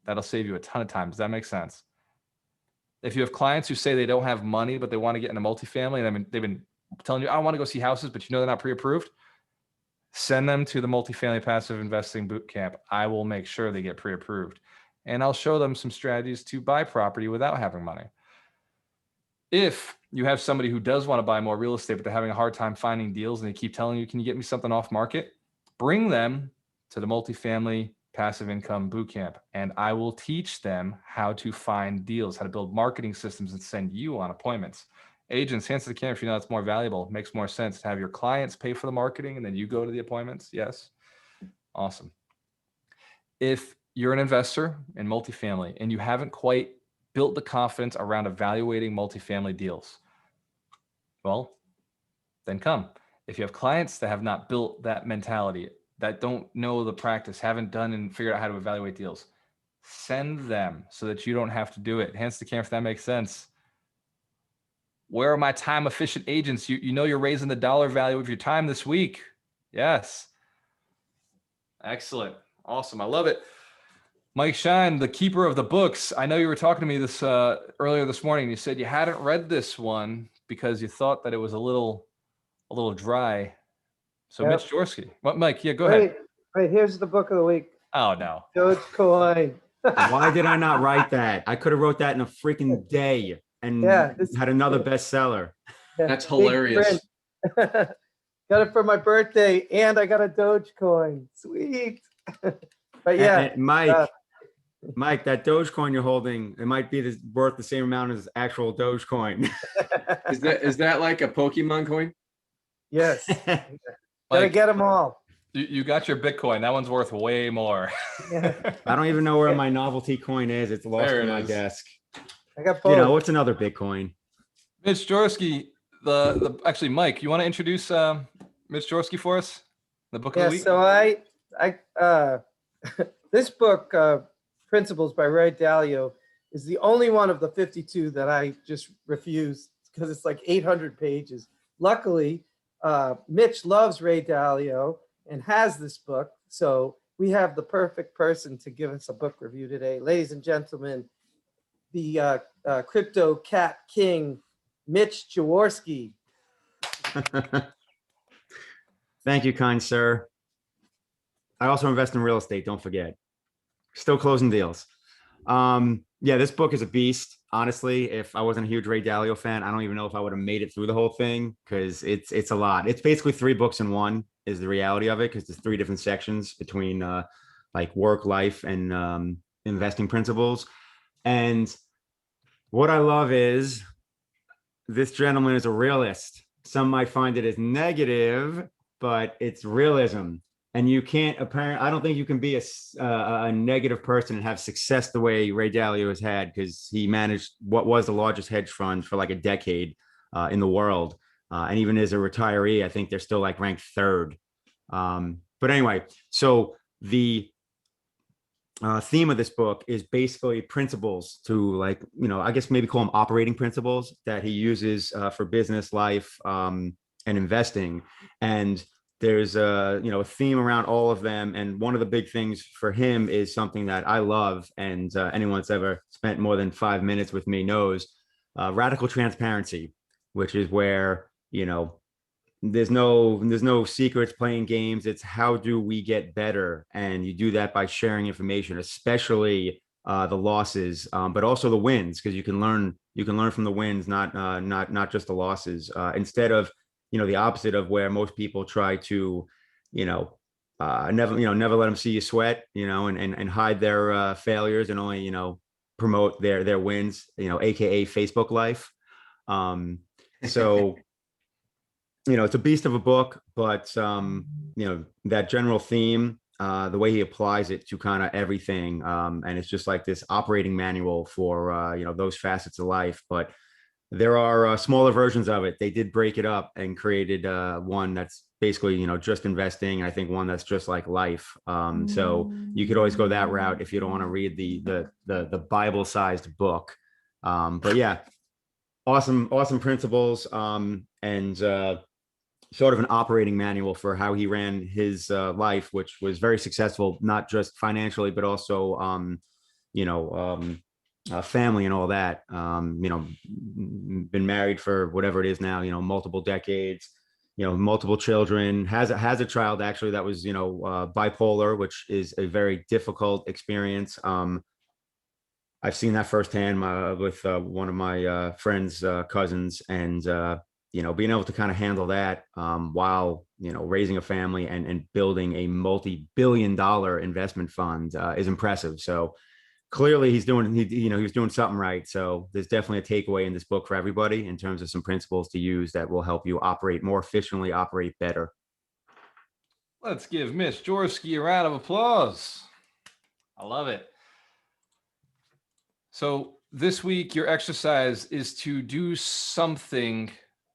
That'll save you a ton of time. Does that make sense? If you have clients who say they don't have money, but they want to get into multifamily, and they've been telling you, I want to go see houses, but you know they're not pre-approved, send them to the Multifamily Passive Investing Bootcamp. I will make sure they get pre-approved. And I'll show them some strategies to buy property without having money. If you have somebody who does want to buy more real estate, but they're having a hard time finding deals and they keep telling you, can you get me something off market? Bring them to the Multifamily Passive Income Bootcamp, and I will teach them how to find deals, how to build marketing systems and send you on appointments. Agents, hands to the camera if you know it's more valuable. It makes more sense to have your clients pay for the marketing and then you go to the appointments. Yes. Awesome. If you're an investor in multifamily and you haven't quite built the confidence around evaluating multifamily deals, well, then come. If you have clients that have not built that mentality, that don't know the practice, haven't done and figured out how to evaluate deals, send them so that you don't have to do it. Hands to the camera if that makes sense. Where are my time efficient agents? You know you're raising the dollar value of your time this week. Yes. Excellent. Awesome. I love it. Mike Shine, the keeper of the books. I know you were talking to me this earlier this morning. You said you hadn't read this one because you thought that it was a little dry. So yep. Mitch Jorsky. What, Mike? Yeah, go ahead. Wait, here's the book of the week. Oh no. Dogecoin. Why did I not write that? I could have wrote that in a freaking day and had another bestseller. That's hilarious. Got it for my birthday and I got a Dogecoin. Sweet. But yeah. And Mike, that Dogecoin you're holding, it might be worth the same amount as actual Dogecoin. Is that like a Pokemon coin? Yes. Gotta get them all. You got your Bitcoin. That one's worth way more. Yeah. I don't even know where my novelty coin is. It's lost on my desk. I got both. What's another Bitcoin? Mitch Jorsky, actually, Mike, you want to introduce Mitch Jorsky for us? The book of the week? So I this book, Principles by Ray Dalio, is the only one of the 52 that I just refused because it's like 800 pages. Luckily, Mitch loves Ray Dalio and has this book. So we have the perfect person to give us a book review today. Ladies and gentlemen, the crypto cat king, Mitch Jaworski. Thank you, kind sir. I also invest in real estate. Don't forget. Still closing deals. This book is a beast. Honestly, if I wasn't a huge Ray Dalio fan, I don't even know if I would have made it through the whole thing because it's a lot. It's basically 3 books in one is the reality of it because there's 3 different sections between like work, life, and investing principles. And what I love is this gentleman is a realist. Some might find it as negative, but it's realism. And you can't I don't think you can be a negative person and have success the way Ray Dalio has had because he managed what was the largest hedge fund for like a decade in the world. And even as a retiree, I think they're still like ranked 3rd. But anyway, so the theme of this book is basically principles to, like, I guess maybe call them operating principles that he uses for business, life, and investing. And there's a theme around all of them. And one of the big things for him is something that I love, and anyone that's ever spent more than 5 minutes with me knows, radical transparency, which is where, there's no secrets, playing games. It's how do we get better, and you do that by sharing information, especially the losses, but also the wins, because you can learn from the wins, not just the losses, instead of the opposite of where most people try to never let them see you sweat, and hide their failures, and only promote their wins, aka Facebook life. So it's a beast of a book, but that general theme, the way he applies it to kind of everything, and it's just like this operating manual for those facets of life. But there are smaller versions of it. They did break it up and created one that's basically just investing, and I think one that's just like life. So you could always go that route if you don't want to read the Bible-sized book. But yeah, awesome principles, and sort of an operating manual for how he ran his life, which was very successful, not just financially, but also, family and all that. Been married for whatever it is now, multiple decades, multiple children, has a child actually that was, bipolar, which is a very difficult experience. I've seen that firsthand with one of my friends' cousins, and being able to kind of handle that while raising a family and building a multi-billion-dollar investment fund is impressive. So clearly he was doing something right. So there's definitely a takeaway in this book for everybody in terms of some principles to use that will help you operate more efficiently, operate better. Let's give Miss Jaworski a round of applause. I love it. So this week, your exercise is to do something.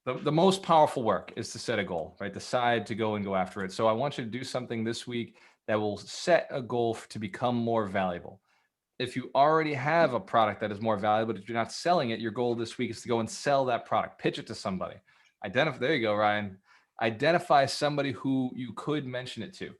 The most powerful work is to set a goal, right? Decide to go and go after it. So I want you to do something this week that will set a goal to become more valuable. If you already have a product that is more valuable, but you're not selling it, your goal this week is to go and sell that product, pitch it to somebody. There you go, Ryan. Identify somebody who you could mention it to.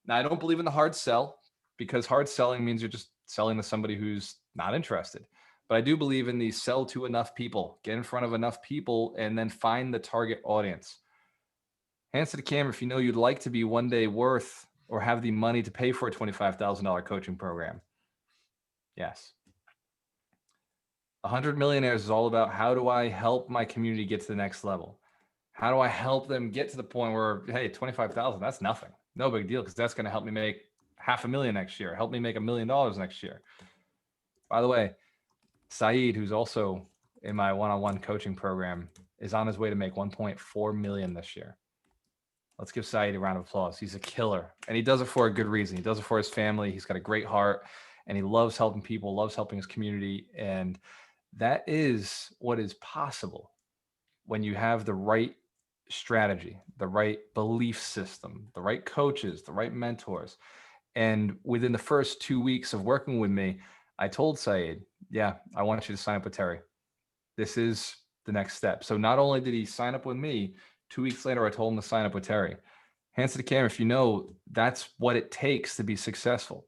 Now, I don't believe in the hard sell, because hard selling means you're just selling to somebody who's not interested. But I do believe in the sell to enough people, get in front of enough people, and then find the target audience. Hands to the camera if you know you'd like to be one day worth or have the money to pay for a $25,000 coaching program. Yes. 100 Millionaires is all about, how do I help my community get to the next level? How do I help them get to the point where, hey, 25,000, that's nothing. No big deal, because that's going to help me make $500,000 next year, help me make $1 million next year. By the way, Saeed, who's also in my one-on-one coaching program, is on his way to make 1.4 million this year. Let's give Saeed a round of applause. He's a killer, and he does it for a good reason. He does it for his family. He's got a great heart, and he loves helping people, loves helping his community. And that is what is possible when you have the right strategy, the right belief system, the right coaches, the right mentors. And within the first 2 weeks of working with me, I told Saeed, yeah, I want you to sign up with Terry. This is the next step. So not only did he sign up with me, 2 weeks later, I told him to sign up with Terry. Hands to the camera if you know that's what it takes to be successful.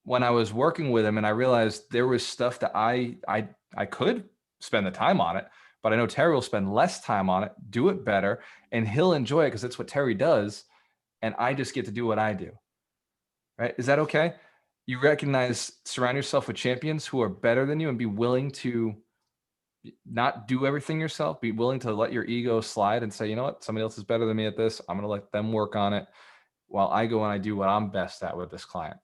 When I was working with him and I realized there was stuff that I could spend the time on it, but I know Terry will spend less time on it, do it better, and he'll enjoy it because that's what Terry does. And I just get to do what I do. Right? Is that okay? You recognize, surround yourself with champions who are better than you, and be willing to not do everything yourself. Be willing to let your ego slide and say, you know what, somebody else is better than me at this. I'm going to let them work on it while I go and I do what I'm best at with this client.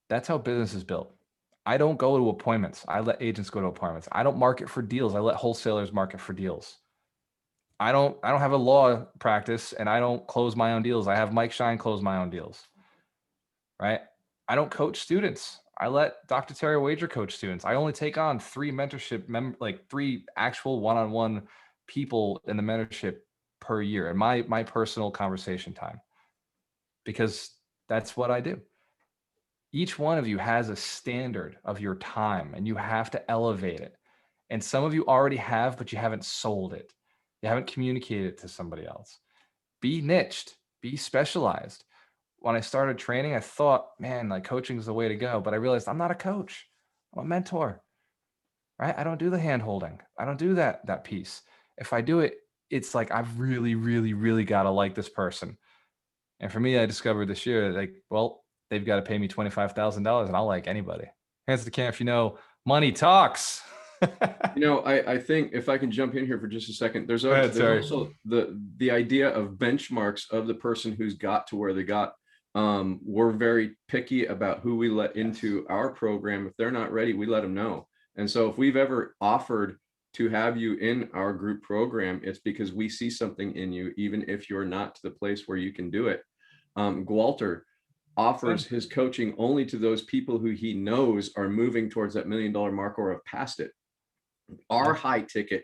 That's how business is built. I don't go to appointments. I let agents go to appointments. I don't market for deals. I let wholesalers market for deals. I don't have a law practice, and I don't close my own deals. I have Mike Shine close my own deals. Right? I don't coach students. I let Dr. Terry Wager coach students. I only take on 3 mentorship, like 3 actual one-on-one people in the mentorship per year, and my personal conversation time, because that's what I do. Each one of you has a standard of your time and you have to elevate it. And some of you already have, but you haven't sold it. You haven't communicated it to somebody else. Be niched, be specialized. When I started training, I thought, man, like coaching is the way to go. But I realized I'm not a coach. I'm a mentor, right? I don't do the hand holding. I don't do that piece. If I do it, it's like, I've really, really, really got to like this person. And for me, I discovered this year, like, well, they've got to pay me $25,000 and I'll like anybody. Hands to the camp, money talks. I think if I can jump in here for just a second, there's also the idea of benchmarks of the person who's got to where they got. We're very picky about who we let into our program. If they're not ready, we let them know. And so if we've ever offered to have you in our group program, it's because we see something in you, even if you're not to the place where you can do it. Gwalter offers his coaching only to those people who he knows are moving towards that $1 million mark or have passed it. Our high ticket,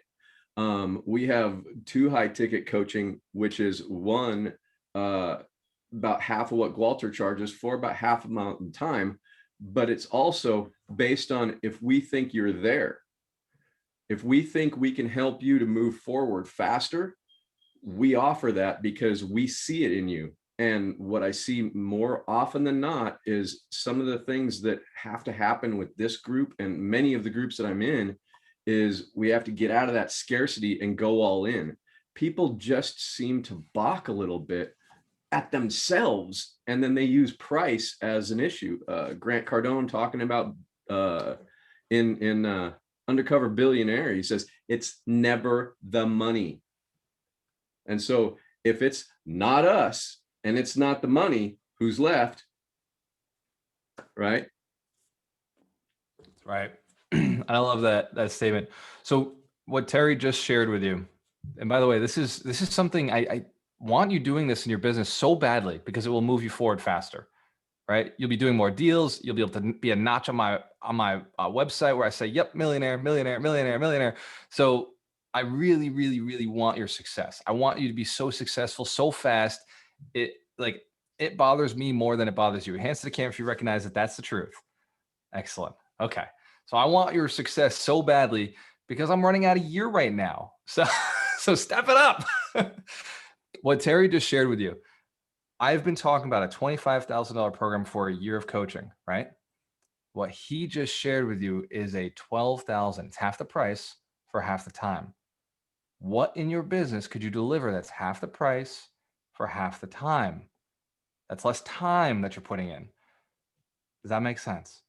we have 2 high ticket coaching, which is one about half of what Gwalter charges for about half amount in time, but it's also based on if we think you're there. If we think we can help you to move forward faster, we offer that because we see it in you. And what I see more often than not is some of the things that have to happen with this group and many of the groups that I'm in is we have to get out of that scarcity and go all in. People just seem to balk a little bit at themselves, and then they use price as an issue. Grant Cardone talking about in Undercover Billionaire, he says it's never the money. And so if it's not us and it's not the money, who's left? Right. Right. I love that statement. So what Terry just shared with you, and by the way, this is something I want you doing this in your business so badly because it will move you forward faster, right? You'll be doing more deals. You'll be able to be a notch on my website where I say, yep, millionaire, millionaire, millionaire, millionaire. So I really, really, really want your success. I want you to be so successful, so fast. It bothers me more than it bothers you. Hands to the camera if you recognize that that's the truth. Excellent. Okay. So I want your success so badly because I'm running out of year right now. So step it up. What Terry just shared with you, I've been talking about a $25,000 program for a year of coaching, right? What he just shared with you is a $12,000. It's half the price for half the time. What in your business could you deliver that's half the price for half the time? That's less time that you're putting in. Does that make sense?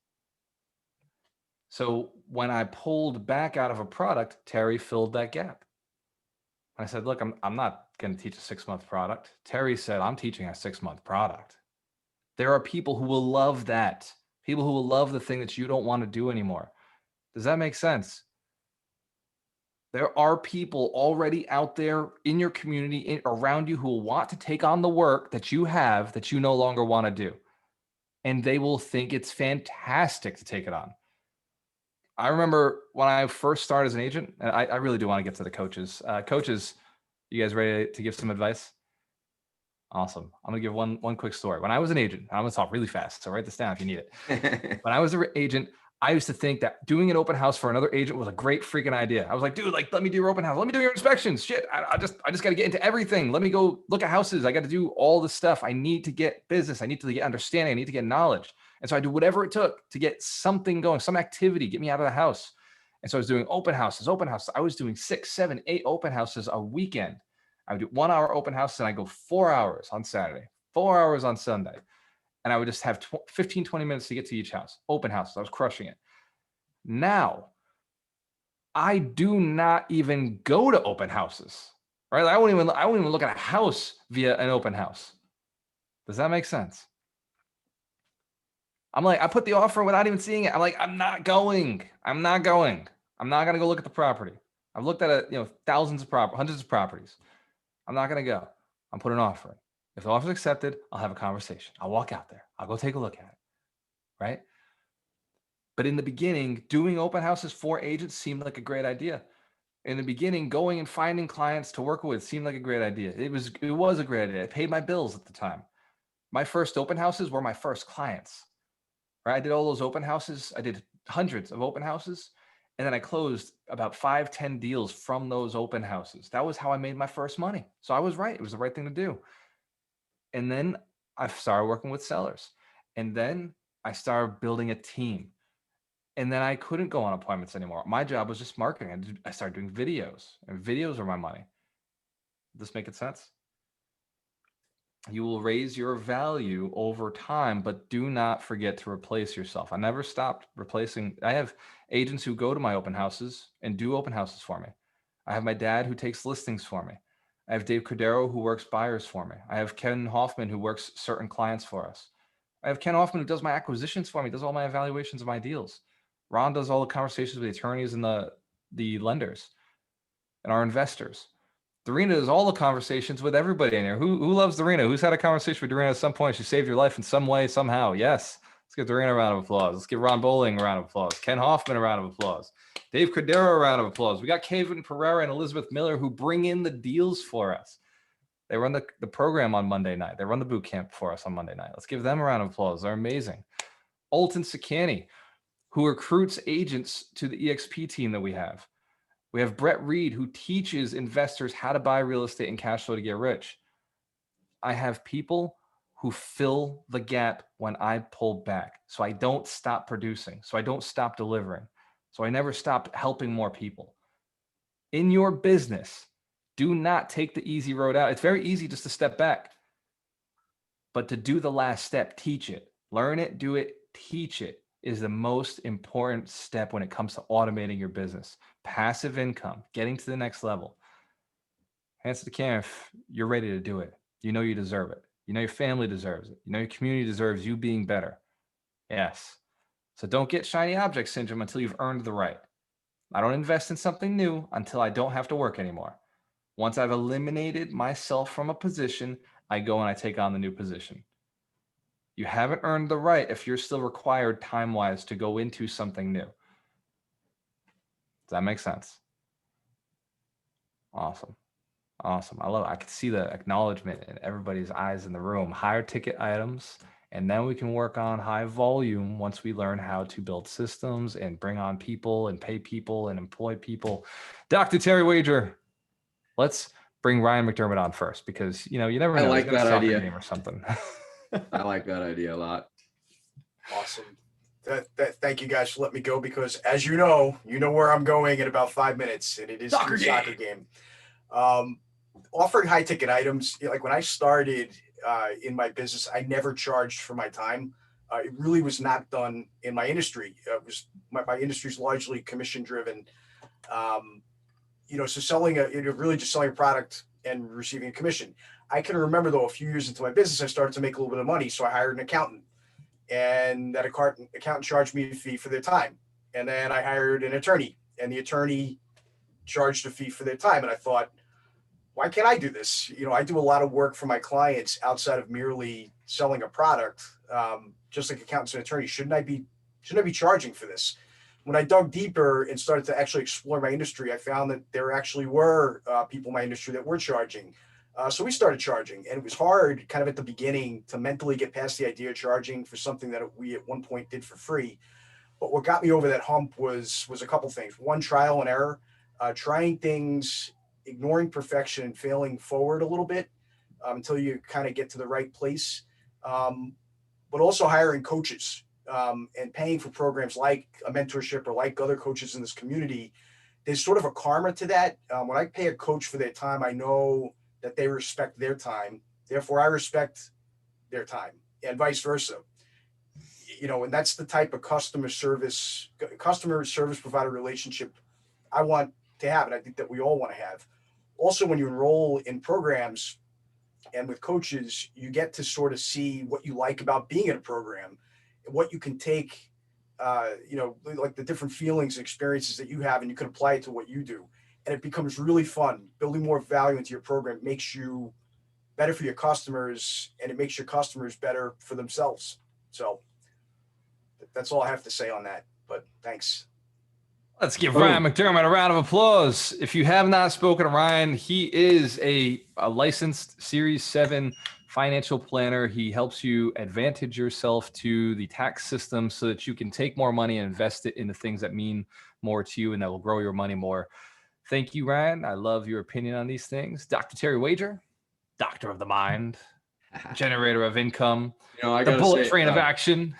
So when I pulled back out of a product, Terry filled that gap. I said, look, I'm not going to teach a 6-month product. Terry said, I'm teaching a 6-month product. There are people who will love that. People who will love the thing that you don't want to do anymore. Does that make sense? There are people already out there in your community around you who will want to take on the work that you have that you no longer want to do. And they will think it's fantastic to take it on. I remember when I first started as an agent, and I really do want to get to the coaches. Coaches, you guys ready to give some advice? Awesome. I'm going to give one quick story. When I was an agent, I'm going to talk really fast, so write this down if you need it. When I was an agent, I used to think that doing an open house for another agent was a great freaking idea. I was like, dude, let me do your open house. Let me do your inspections. Shit, I just got to get into everything. Let me go look at houses. I got to do all the stuff. I need to get business. I need to get understanding. I need to get knowledge. And so I do whatever it took to get something going, some activity, get me out of the house. And so I was doing open houses. I was doing 6, 7, 8 open houses a weekend. I would do 1 hour open house and I go 4 hours on Saturday, 4 hours on Sunday. And I would just have 15, 20 minutes to get to each house. Open houses. I was crushing it. Now, I do not even go to open houses, right? I won't even look at a house via an open house. Does that make sense? I'm like, I put the offer without even seeing it. I'm like, I'm not going. I'm not going to go look at the property. I've looked at hundreds of properties. I'm not going to go. I'm putting an offer in. If the offer is accepted, I'll have a conversation. I'll walk out there. I'll go take a look at it, right? But in the beginning, doing open houses for agents seemed like a great idea. In the beginning, going and finding clients to work with seemed like a great idea. It was a great idea. I paid my bills at the time. My first open houses were my first clients. right? I did all those open houses. I did hundreds of open houses. And then I closed about 5-10 deals from those open houses. That was how I made my first money. So I was right. It was the right thing to do. And then I started working with sellers. And then I started building a team. And then I couldn't go on appointments anymore. My job was just marketing. I started doing videos, and videos are my money. Does this make sense? You will raise your value over time, but do not forget to replace yourself. I never stopped replacing. I have agents who go to my open houses and do open houses for me. I have my dad who takes listings for me. I have Dave Cordero who works buyers for me. I have Ken Hoffman who works certain clients for us. I have Ken Hoffman who does my acquisitions for me, does all my evaluations of my deals. Ron does all the conversations with the attorneys and the lenders and our investors. Dorina does all the conversations with everybody in here. Who loves Dorina? Who's had a conversation with Dorina at some point? She saved your life in some way, somehow. Yes. Let's give Dorina a round of applause. Let's give Ron Bowling a round of applause. Ken Hoffman a round of applause. Dave Cordero a round of applause. We got Kevin Pereira and Elizabeth Miller who bring in the deals for us. They run the program on Monday night. They run the boot camp for us on Monday night. Let's give them a round of applause. They're amazing. Alton Sakani, who recruits agents to the EXP team that we have. We have Brett Reed, who teaches investors how to buy real estate and cash flow to get rich. I have people who fill the gap when I pull back. So I don't stop producing. So I don't stop delivering. So I never stop helping more people. In your business, do not take the easy road out. It's very easy just to step back. But to do the last step, teach it. Learn it, do it, teach it is the most important step when it comes to automating your business. Passive income, getting to the next level. Hands to the camera if you're ready to do it. You know you deserve it. You know your family deserves it. You know your community deserves you being better. Yes. So don't get shiny object syndrome until you've earned the right. I don't invest in something new until I don't have to work anymore. Once I've eliminated myself from a position, I go and I take on the new position. You haven't earned the right if you're still required time-wise to go into something new. Does that make sense? Awesome. Awesome. I love it. I can see the acknowledgement in everybody's eyes in the room. Higher ticket items, and then we can work on high volume once we learn how to build systems and bring on people and pay people and employ people. Dr. Terry Wager, let's bring Ryan McDermott on first because, you never know. I like that idea. Game or something. I like that idea a lot. Awesome. Thank you guys for letting me go because, as you know where I'm going in about 5 minutes, and it is a soccer game. Offering high ticket items, like when I started in my business, I never charged for my time. It really was not done in my industry. It was my industry is largely commission driven. So selling really just selling a product and receiving a commission. I can remember though, a few years into my business, I started to make a little bit of money. So I hired an accountant, and that accountant charged me a fee for their time. And then I hired an attorney, and the attorney charged a fee for their time. And I thought, why can't I do this? I do a lot of work for my clients outside of merely selling a product. Just like accountants and attorneys, shouldn't I be charging for this? When I dug deeper and started to actually explore my industry, I found that there actually were people in my industry that were charging. So we started charging, and it was hard kind of at the beginning to mentally get past the idea of charging for something that we at one point did for free. But what got me over that hump was a couple things. One, trial and error, trying things, ignoring perfection and failing forward a little bit until you kind of get to the right place. But also hiring coaches and paying for programs like a mentorship or like other coaches in this community. There's sort of a karma to that. When I pay a coach for their time, I know that they respect their time. Therefore, I respect their time, and vice versa. And that's the type of customer service provider relationship I want to have, and I think that we all want to have. Also, when you enroll in programs and with coaches, you get to sort of see what you like about being in a program and what you can take, like the different feelings and experiences that you have, and you can apply it to what you do. And it becomes really fun. Building more value into your program makes you better for your customers, and it makes your customers better for themselves. So that's all I have to say on that, but thanks. Let's give Ryan McDermott a round of applause. If you have not spoken to Ryan, he is a licensed Series 7 financial planner. He helps you advantage yourself to the tax system so that you can take more money and invest it into things that mean more to you and that will grow your money more. Thank you, Ryan. I love your opinion on these things. Dr. Terry Wager, doctor of the mind, generator of income, I the gotta bullet say, train of action.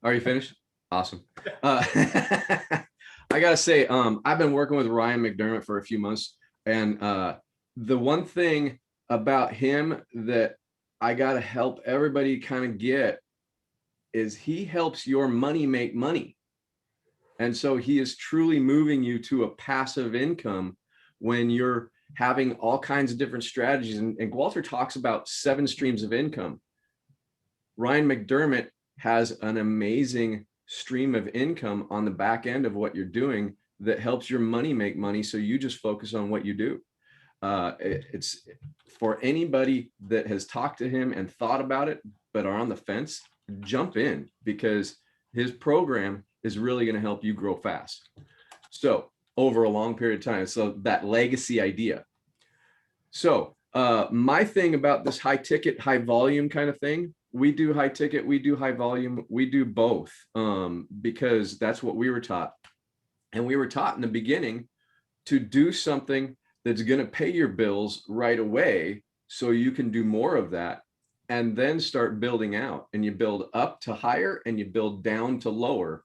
Are you finished? Awesome. I gotta say, I've been working with Ryan McDermott for a few months, and the one thing about him that I gotta help everybody kind of get is he helps your money make money. And so he is truly moving you to a passive income when you're having all kinds of different strategies. And Walter talks about 7 streams of income. Ryan McDermott has an amazing stream of income on the back end of what you're doing that helps your money make money. So you just focus on what you do. It's for anybody that has talked to him and thought about it, but are on the fence, jump in, because his program is really going to help you grow fast. So over a long period of time. So that legacy idea. So my thing about this high ticket, high volume kind of thing, we do high ticket, we do high volume, we do both, because that's what we were taught. And we were taught in the beginning to do something that's going to pay your bills right away so you can do more of that and then start building out, and you build up to higher and you build down to lower.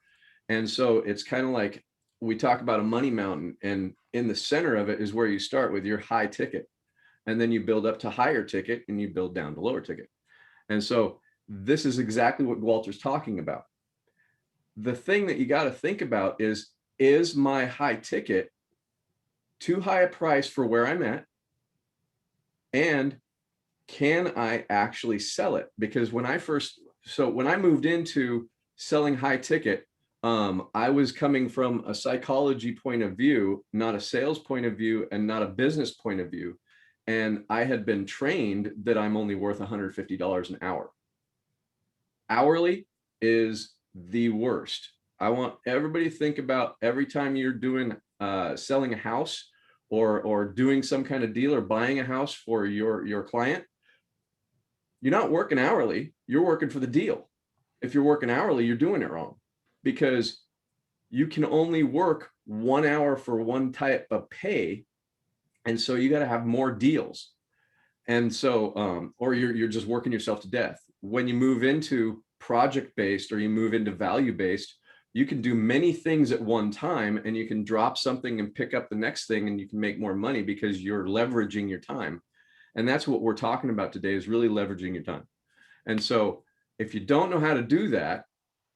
And so it's kind of like we talk about a money mountain, and in the center of it is where you start with your high ticket, and then you build up to higher ticket and you build down to lower ticket. And so this is exactly what Walter's talking about. The thing that you got to think about is my high ticket too high a price for where I'm at? And can I actually sell it? Because when I moved into selling high ticket, I was coming from a psychology point of view, not a sales point of view, and not a business point of view. And I had been trained that I'm only worth $150 an hour. Hourly is the worst. I want everybody to think about every time you're doing selling a house or doing some kind of deal or buying a house for your client. You're not working hourly, you're working for the deal. If you're working hourly, you're doing it wrong, because you can only work 1 hour for one type of pay. And so you got to have more deals. And so, or you're just working yourself to death. When you move into project-based or you move into value-based, you can do many things at one time, and you can drop something and pick up the next thing, and you can make more money because you're leveraging your time. And that's what we're talking about today, is really leveraging your time. And so if you don't know how to do that,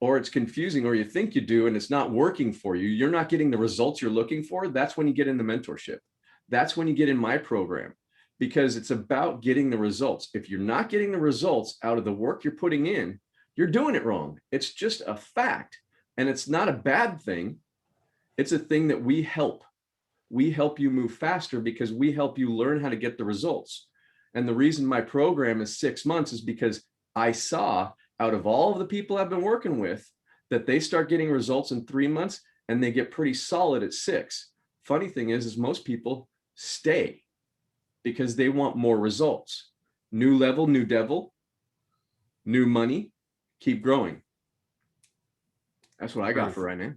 or it's confusing, or you think you do and it's not working for you, you're not getting the results you're looking for, that's when you get in the mentorship. That's when you get in my program, because it's about getting the results. If you're not getting the results out of the work you're putting in, you're doing it wrong. It's just a fact. And it's not a bad thing. It's a thing that we help. We help you move faster because we help you learn how to get the results. And the reason my program is 6 months is because I saw, out of all of the people I've been working with, that they start getting results in 3 months and they get pretty solid at 6. Funny thing is most people stay because they want more results. New level, new devil, new money, keep growing. That's what I got for right now.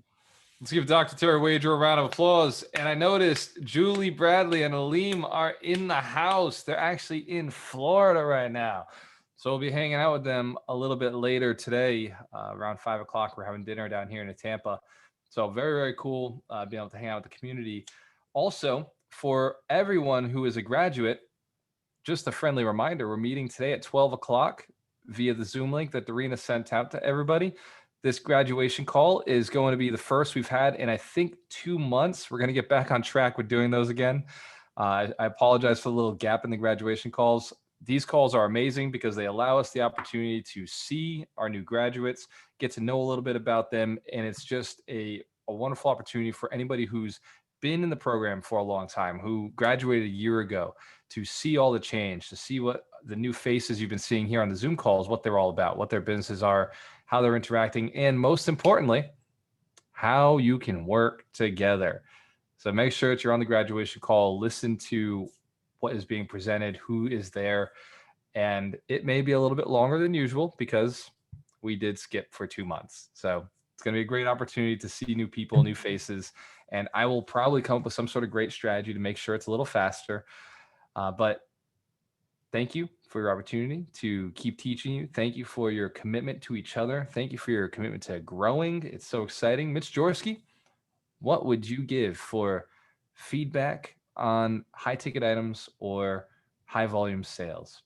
Let's give Dr. Terry Wager a round of applause. And I noticed Julie, Bradley, and Aleem are in the house. They're actually in Florida right now. So we'll be hanging out with them a little bit later today, around 5 o'clock. We're having dinner down here in Tampa. So very, very cool being able to hang out with the community. Also, for everyone who is a graduate, just a friendly reminder, we're meeting today at 12 o'clock via the Zoom link that Darina sent out to everybody. This graduation call is going to be the first we've had in, I think, 2 months. We're going to get back on track with doing those again. I apologize for the little gap in the graduation calls. These calls are amazing because they allow us the opportunity to see our new graduates, get to know a little bit about them. And it's just a wonderful opportunity for anybody who's been in the program for a long time, who graduated a year ago, to see all the change, to see what the new faces you've been seeing here on the Zoom calls, what they're all about, what their businesses are, how they're interacting, and most importantly, how you can work together. So make sure that you're on the graduation call, listen to what is being presented, who is there, And it may be a little bit longer than usual because we did skip for 2 months. So it's going to be a great opportunity to see new people, new faces. And I will probably come up with some sort of great strategy to make sure it's a little faster. But thank you for your opportunity to keep teaching you. Thank you for your commitment to each other. Thank you for your commitment to growing. It's so exciting. Mitch Jaworski, what would you give for feedback on high ticket items or high volume sales?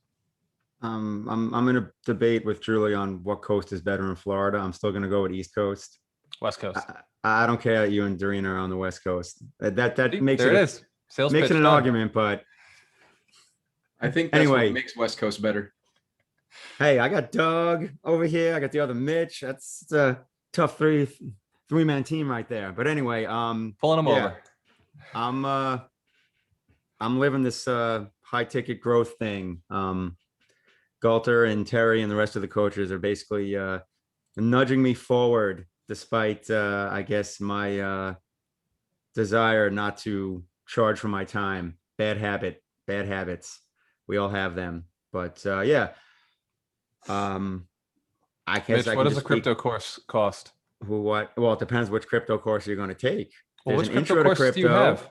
I'm in a debate with Julie on what coast is better in Florida. I'm still going to go with East Coast. West Coast. I don't care that you and Doreen are on the West Coast. That See, makes there it it is. Sales makes pitch it an done. argument, but I think that's Anyway. what makes West Coast better. hey, I got Doug over here. I got the other Mitch. That's a tough three-man team right there. But anyway, Pulling them yeah, over. I'm living this high ticket growth thing. Galter and Terry and the rest of the coaches are basically nudging me forward, despite I guess my desire not to charge for my time. Bad habits. We all have them. But yeah. I guess Mitch, I what can does just a crypto course cost? well, it depends which crypto course you're going to take. Well, There's which an crypto intro to courses do you crypto. have?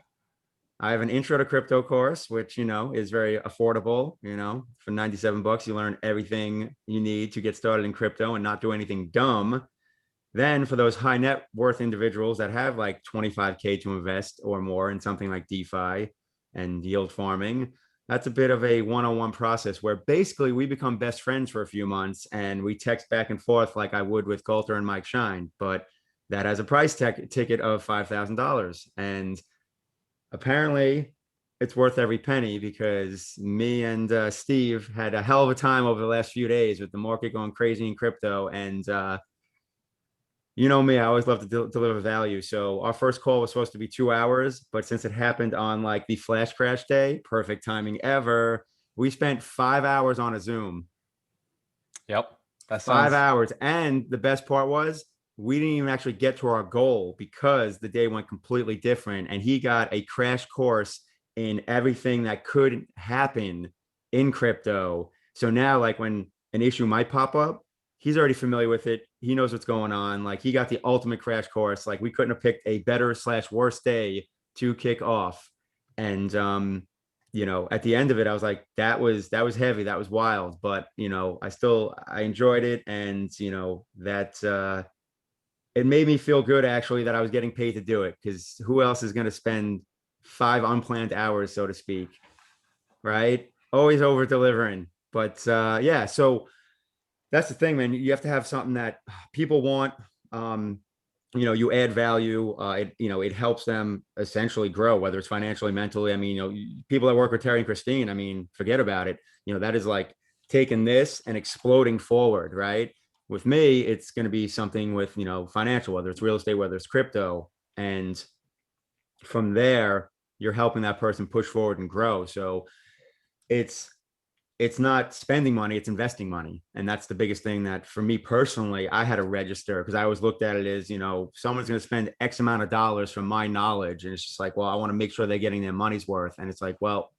I have an intro to crypto course, which, is very affordable. For $97, you learn everything you need to get started in crypto and not do anything dumb. Then for those high net worth individuals that have like 25K to invest or more in something like DeFi and yield farming, that's a bit of a one-on-one process where basically we become best friends for a few months and we text back and forth like I would with Coulter and Mike Shine, but that has a price ticket of $5,000. And apparently it's worth every penny because me and Steve had a hell of a time over the last few days with the market going crazy in crypto. And you know me, I always love to deliver value. So our first call was supposed to be 2 hours, but since it happened on like the flash crash day, perfect timing ever, we spent 5 hours on a Zoom. Yep. That 5 sounds hours. And the best part was we didn't even actually get to our goal because the day went completely different. And he got a crash course in everything that could happen in crypto. So now, like when an issue might pop up, he's already familiar with it. He knows what's going on. Like he got the ultimate crash course. Like we couldn't have picked a better / worse day to kick off. And at the end of it, I was like, that was heavy. That was wild. But I enjoyed it. And that it made me feel good actually that I was getting paid to do it, because who else is going to spend 5 unplanned hours, so to speak, right? Always over delivering. But yeah, so that's the thing, man. You have to have something that people want. You add value. It helps them essentially grow, whether it's financially, mentally. I mean, people that work with Terry and Christine, I mean, forget about it. That is like taking this and exploding forward, right? With me, it's going to be something with, financial, whether it's real estate, whether it's crypto. And from there, you're helping that person push forward and grow. So it's not spending money, it's investing money. And that's the biggest thing that for me personally, I had to register, because I always looked at it as, someone's going to spend X amount of dollars from my knowledge. And it's just like, well, I want to make sure they're getting their money's worth. And it's like, well,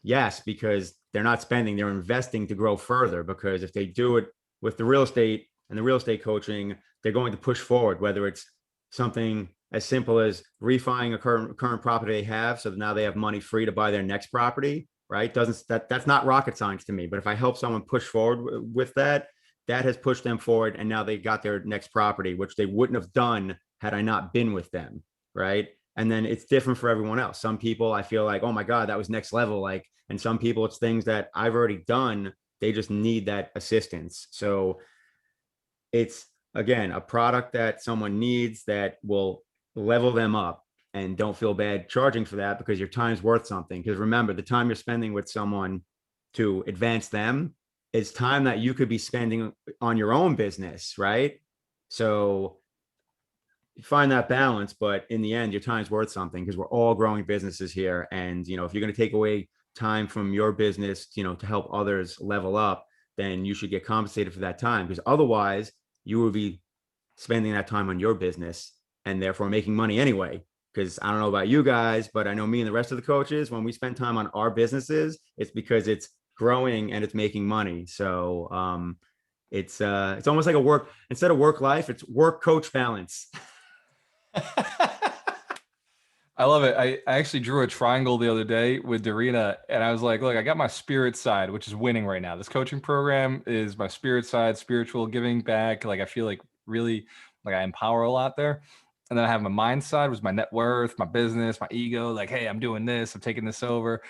yes, because they're not spending, they're investing to grow further. Because if they do it with the real estate and the real estate coaching, they're going to push forward, whether it's something as simple as refining a current property they have, so now they have money free to buy their next property, right? That's not rocket science to me. But if I help someone push forward with that has pushed them forward, and now they got their next property, which they wouldn't have done had I not been with them, right? And then it's different for everyone else. Some people I feel like, oh my God, that was next level. Like, and some people it's things that I've already done. They just need that assistance. So it's, again, a product that someone needs that will level them up, and don't feel bad charging for that, because your time's worth something. Because remember, the time you're spending with someone to advance them is time that you could be spending on your own business, right? So you find that balance, but in the end, your time's worth something, because we're all growing businesses here. And, if you're going to take away time from your business, to help others level up, then you should get compensated for that time, because otherwise you will be spending that time on your business and therefore making money anyway. Because I don't know about you guys, but I know me and the rest of the coaches, when we spend time on our businesses, it's because it's growing and it's making money. So it's almost like a work, instead of work life, it's work coach balance. I love it. I actually drew a triangle the other day with Darina, and I was like, look, I got my spirit side, which is winning right now. This coaching program is my spirit side, spiritual, giving back. Like I feel like really like I empower a lot there. And then I have my mind side, was my net worth, my business, my ego, like, hey, I'm doing this, I'm taking this over.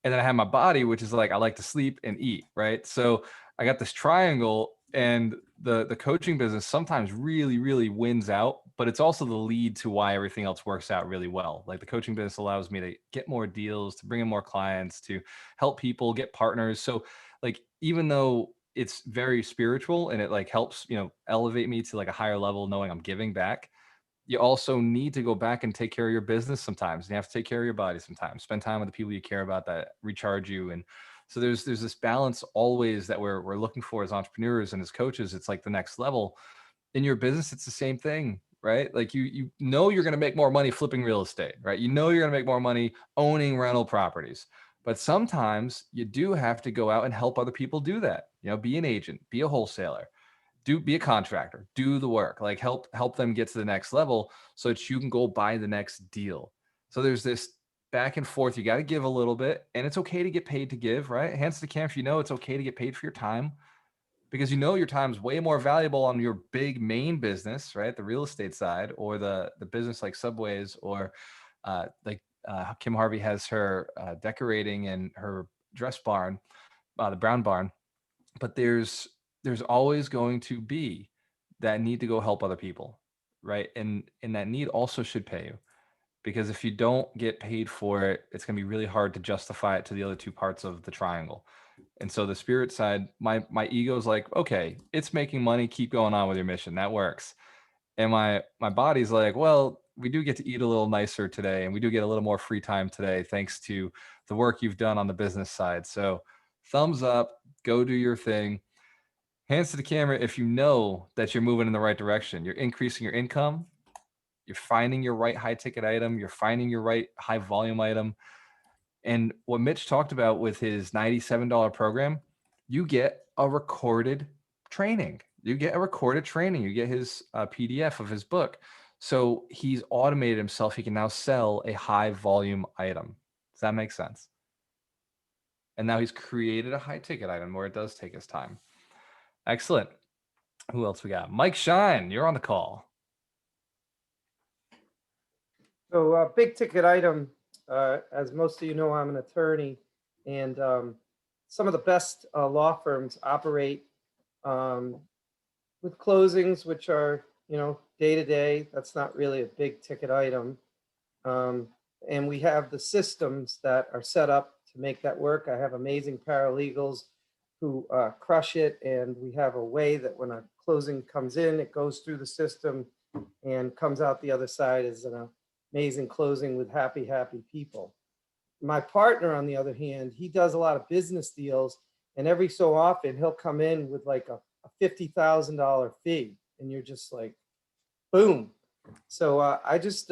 And then I have my body, which is like I like to sleep and eat, right? So I got this triangle, and the coaching business sometimes really, really wins out, but it's also the lead to why everything else works out really well. Like the coaching business allows me to get more deals, to bring in more clients, to help people get partners. So like, even though it's very spiritual and it like helps, elevate me to like a higher level, knowing I'm giving back, you also need to go back and take care of your business sometimes. You have to take care of your body sometimes, spend time with the people you care about that recharge you. And so there's this balance always that we're looking for as entrepreneurs and as coaches. It's like the next level. In your business, it's the same thing, right? Like you know you're going to make more money flipping real estate, right? You know you're going to make more money owning rental properties. But sometimes you do have to go out and help other people do that. Be an agent, be a wholesaler, be a contractor, do the work, like help them get to the next level so that you can go buy the next deal. So there's this back and forth. You got to give a little bit, and it's okay to get paid to give, right? Hands to the camp, it's okay to get paid for your time, because your time is way more valuable on your big main business, right? The real estate side, or the business like Subways, or Kim Harvey has her decorating and her dress barn, the Brown Barn. But there's always going to be that need to go help other people, right? And that need also should pay you, because if you don't get paid for it, it's going to be really hard to justify it to the other two parts of the triangle. And so the spirit side, my ego is like, okay, it's making money, keep going on with your mission, that works. And my body's like, well, we do get to eat a little nicer today, and we do get a little more free time today thanks to the work you've done on the business side. So thumbs up, go do your thing. Hands to the camera if you know that you're moving in the right direction. You're increasing your income, you're finding your right high ticket item, you're finding your right high volume item. And what Mitch talked about with his $97 program, you get a recorded training. You get his PDF of his book. So he's automated himself. He can now sell a high volume item. Does that make sense? And now he's created a high ticket item where it does take his time. Excellent. Who else we got? Mike Shine, you're on the call. So big ticket item, as most of you know, I'm an attorney, and some of the best law firms operate with closings, which are, day to day. That's not really a big ticket item. And we have the systems that are set up to make that work. I have amazing paralegals who crush it. And we have a way that when a closing comes in, it goes through the system and comes out the other side as an amazing closing with happy people. My partner, on the other hand, he does a lot of business deals, and every so often he'll come in with like a $50,000 fee, and you're just like, boom. So I just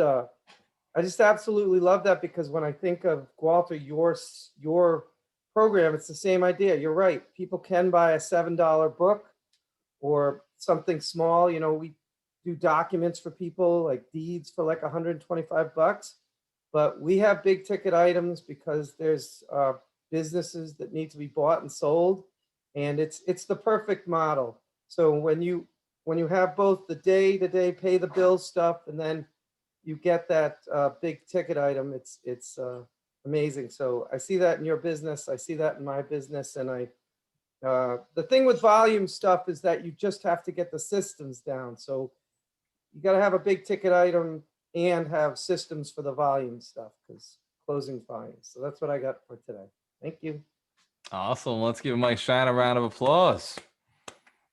absolutely love that, because when I think of, Walter, your program, it's the same idea. You're right. People can buy a $7 book or something small. We do documents for people, like deeds for like $125, but we have big ticket items because there's businesses that need to be bought and sold, and it's the perfect model. So when you have both the day-to-day pay the bills stuff, and then you get that big ticket item, it's amazing. So I see that in your business, I see that in my business, and the thing with volume stuff is that you just have to get the systems down. So you got to have a big ticket item and have systems for the volume stuff, because closing volume. So that's what I got for today. Thank you. Awesome. Let's give Mike Shine a round of applause.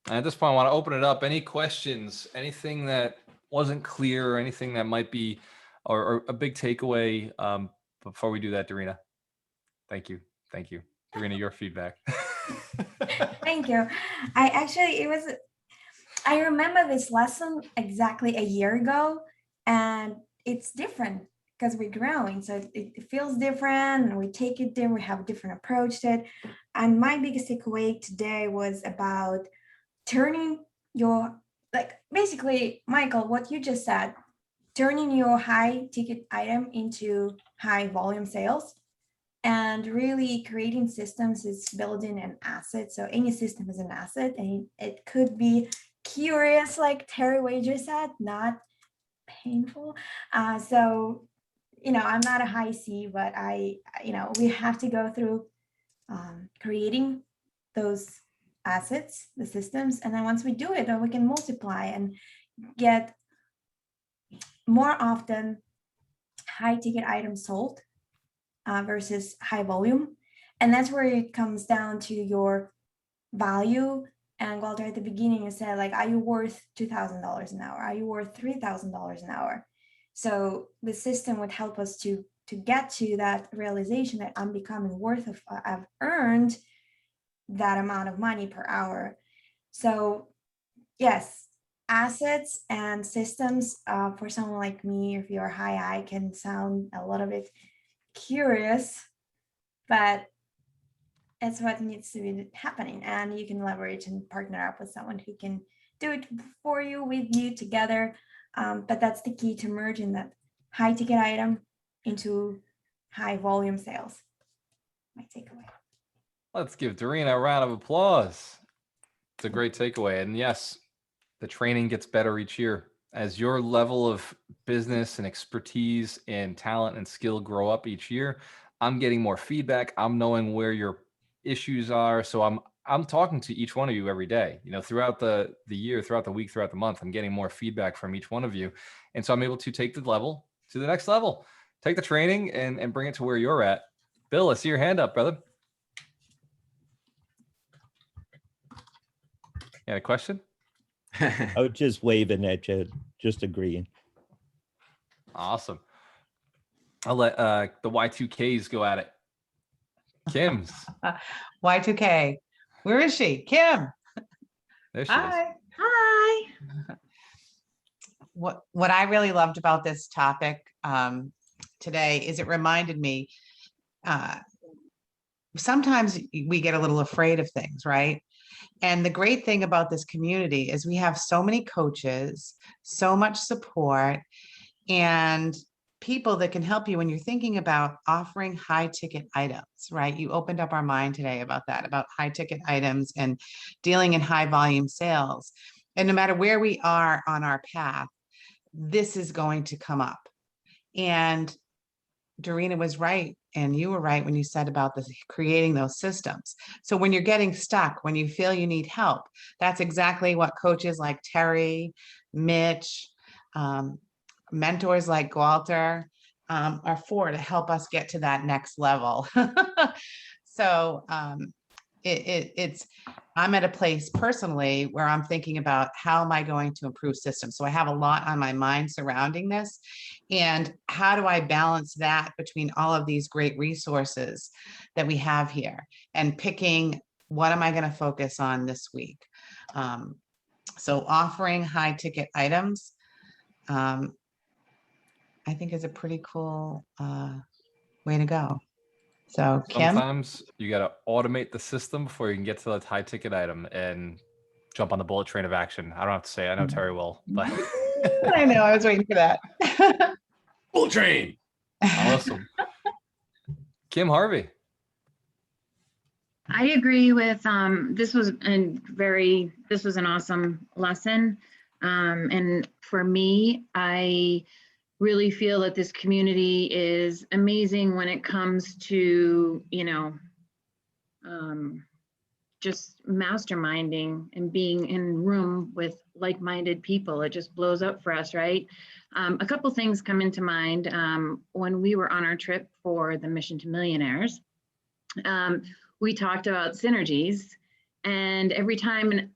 And at this point, I want to open it up. Any questions, anything that wasn't clear, or anything that might be, or a big takeaway before we do that, Darina? Thank you. Darina, your feedback. Thank you. I remember this lesson exactly a year ago, and it's different. because we're growing. So it feels different and we take it different, we have a different approach to it. And my biggest takeaway today was about turning your, like basically, Michael, what you just said, turning your high ticket item into high volume sales. And really creating systems is building an asset. So any system is an asset, and it could be curious, like Terry Wager said, not painful. So, I'm not a high C, but we have to go through creating those assets, the systems. And then once we do it, then we can multiply and get more often high ticket items sold versus high volume. And that's where it comes down to your value. And Walter, at the beginning, you said, like, are you worth $2,000 an hour? Are you worth $3,000 an hour? So the system would help us to get to that realization that I'm becoming worth of, I've earned that amount of money per hour. So yes, assets and systems for someone like me, if you're high I, can sound a little bit curious, but it's what needs to be happening. And you can leverage and partner up with someone who can do it for you, with you, together. But that's the key to merging that high ticket item into high volume sales. My takeaway. Let's give Doreen a round of applause. It's a great takeaway. And yes, the training gets better each year. As your level of business and expertise and talent and skill grow up each year, I'm getting more feedback. I'm knowing where your issues are. So I'm talking to each one of you every day, throughout the year, throughout the week, throughout the month. I'm getting more feedback from each one of you. And so I'm able to take the level to the next level, take the training and bring it to where you're at. Bill, I see your hand up, brother. You had a question? I was just waving at you, just agreeing. Awesome. I'll let the Y2Ks go at it. Kim's. Y2K. Where is she? Kim. There she Hi. is. Hi. What I really loved about this topic today is it reminded me, sometimes we get a little afraid of things, right? And the great thing about this community is we have so many coaches, so much support, and people that can help you when you're thinking about offering high ticket items, right? You opened up our mind today about that, about high ticket items and dealing in high volume sales. And no matter where we are on our path, this is going to come up. And Dorina was right, and you were right when you said about creating those systems. So when you're getting stuck, when you feel you need help, that's exactly what coaches like Terry, Mitch, mentors like Walter are for, to help us get to that next level. So I'm at a place personally where I'm thinking about how am I going to improve systems. So I have a lot on my mind surrounding this, and how do I balance that between all of these great resources that we have here, and picking what am I going to focus on this week. So offering high ticket items, I think is a pretty cool way to go. So Kim? Sometimes you got to automate the system before you can get to the high ticket item and jump on the bullet train of action. I don't have to say, I know Terry will, but I know, I was waiting for that. Bullet train. awesome. Kim Harvey. I agree with this was an awesome lesson. And for me, I really feel that this community is amazing when it comes to, just masterminding and being in room with like-minded people. It just blows up for us, right? A couple things come into mind. When we were on our trip for the Mission to Millionaires, we talked about synergies, and every time,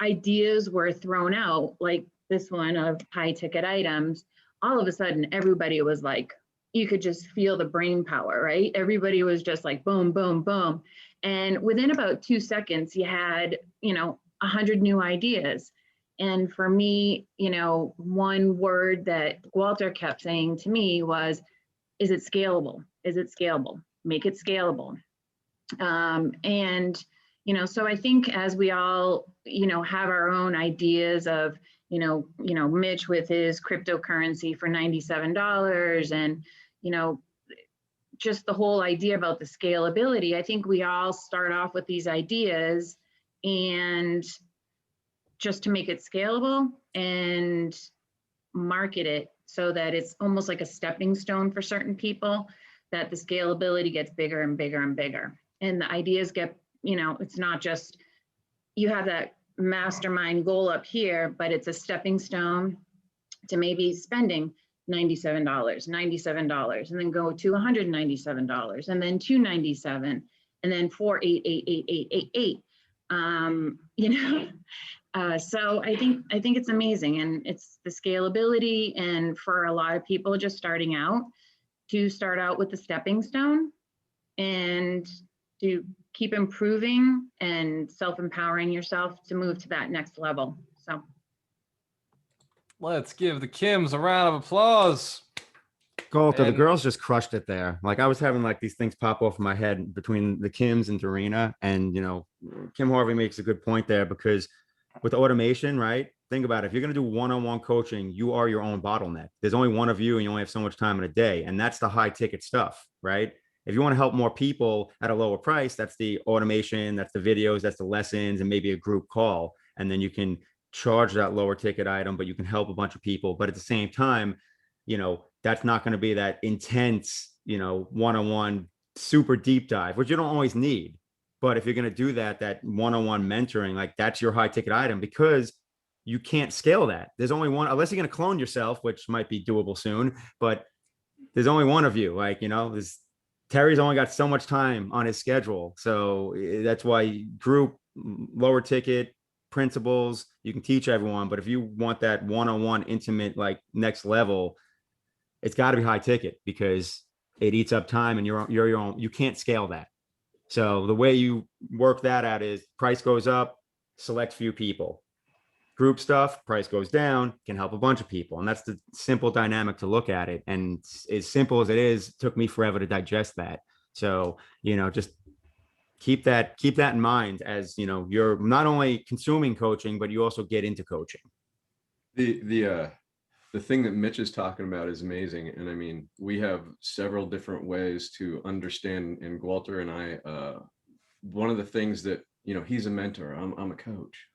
ideas were thrown out, like this one of high ticket items, all of a sudden everybody was like, you could just feel the brain power, right? Everybody was just like boom, boom, boom. And within about 2 seconds, you had, 100 new ideas. And for me, one word that Walter kept saying to me was, is it scalable? Is it scalable? Make it scalable. So I think as we all, have our own ideas of, Mitch with his cryptocurrency for $97 and, just the whole idea about the scalability, I think we all start off with these ideas and just to make it scalable and market it so that it's almost like a stepping stone for certain people, that the scalability gets bigger and bigger and bigger. And the ideas get, it's not just you have that mastermind goal up here, but it's a stepping stone to maybe spending $97, and then go to $197, and then $297, and then 4888888. So I think it's amazing, and it's the scalability, and for a lot of people just starting out, to start out with the stepping stone and to keep improving and self-empowering yourself to move to that next level. So let's give the Kims a round of applause. Coulter, the girls just crushed it there. Like, I was having like these things pop off in my head between the Kims and Dorina, and Kim Harvey makes a good point there, because with automation, right? Think about it. If you're going to do one-on-one coaching, you are your own bottleneck. There's only one of you and you only have so much time in a day. And that's the high ticket stuff, right? If you want to help more people at a lower price, that's the automation, that's the videos, that's the lessons, and maybe a group call. And then you can charge that lower ticket item, but you can help a bunch of people. But at the same time, that's not going to be that intense, one-on-one super deep dive, which you don't always need. But if you're going to do that one-on-one mentoring, like, that's your high ticket item, because you can't scale that. There's only one, unless you're going to clone yourself, which might be doable soon, but there's only one of you. Like, Terry's only got so much time on his schedule. So that's why group, lower ticket, principles, you can teach everyone. But if you want that one-on-one intimate, like, next level, it's got to be high ticket, because it eats up time and you're your own, you can't scale that. So the way you work that out is price goes up, select few people. Group stuff, price goes down, can help a bunch of people. And that's the simple dynamic to look at it. And as simple as it is, it took me forever to digest that. So, just keep that in mind as, you're not only consuming coaching, but you also get into coaching. The thing that Mitch is talking about is amazing. And I mean, we have several different ways to understand, and Walter and I, one of the things that, he's a mentor, I'm a coach.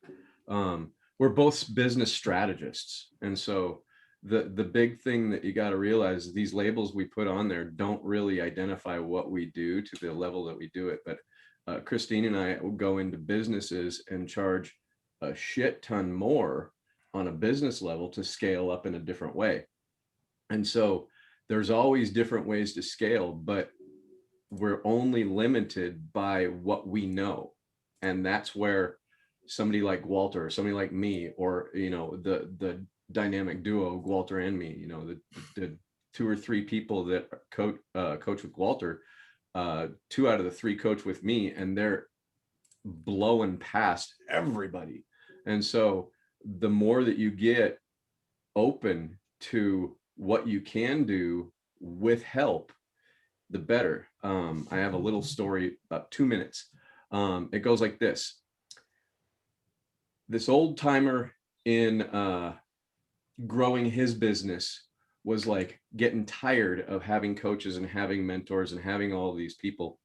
We're both business strategists. And so the big thing that you got to realize is these labels we put on there don't really identify what we do to the level that we do it. But Christine and I will go into businesses and charge a shit ton more on a business level to scale up in a different way. And so there's always different ways to scale, but we're only limited by what we know. And that's where somebody like Walter, or somebody like me, or, the dynamic duo, Walter and me, the 2 or 3 people that coach with Walter, 2 out of the 3 coach with me, and they're blowing past everybody. And so the more that you get open to what you can do with help, the better. I have a little story, about 2 minutes. It goes like this. This old timer in growing his business was like getting tired of having coaches and having mentors and having all these people.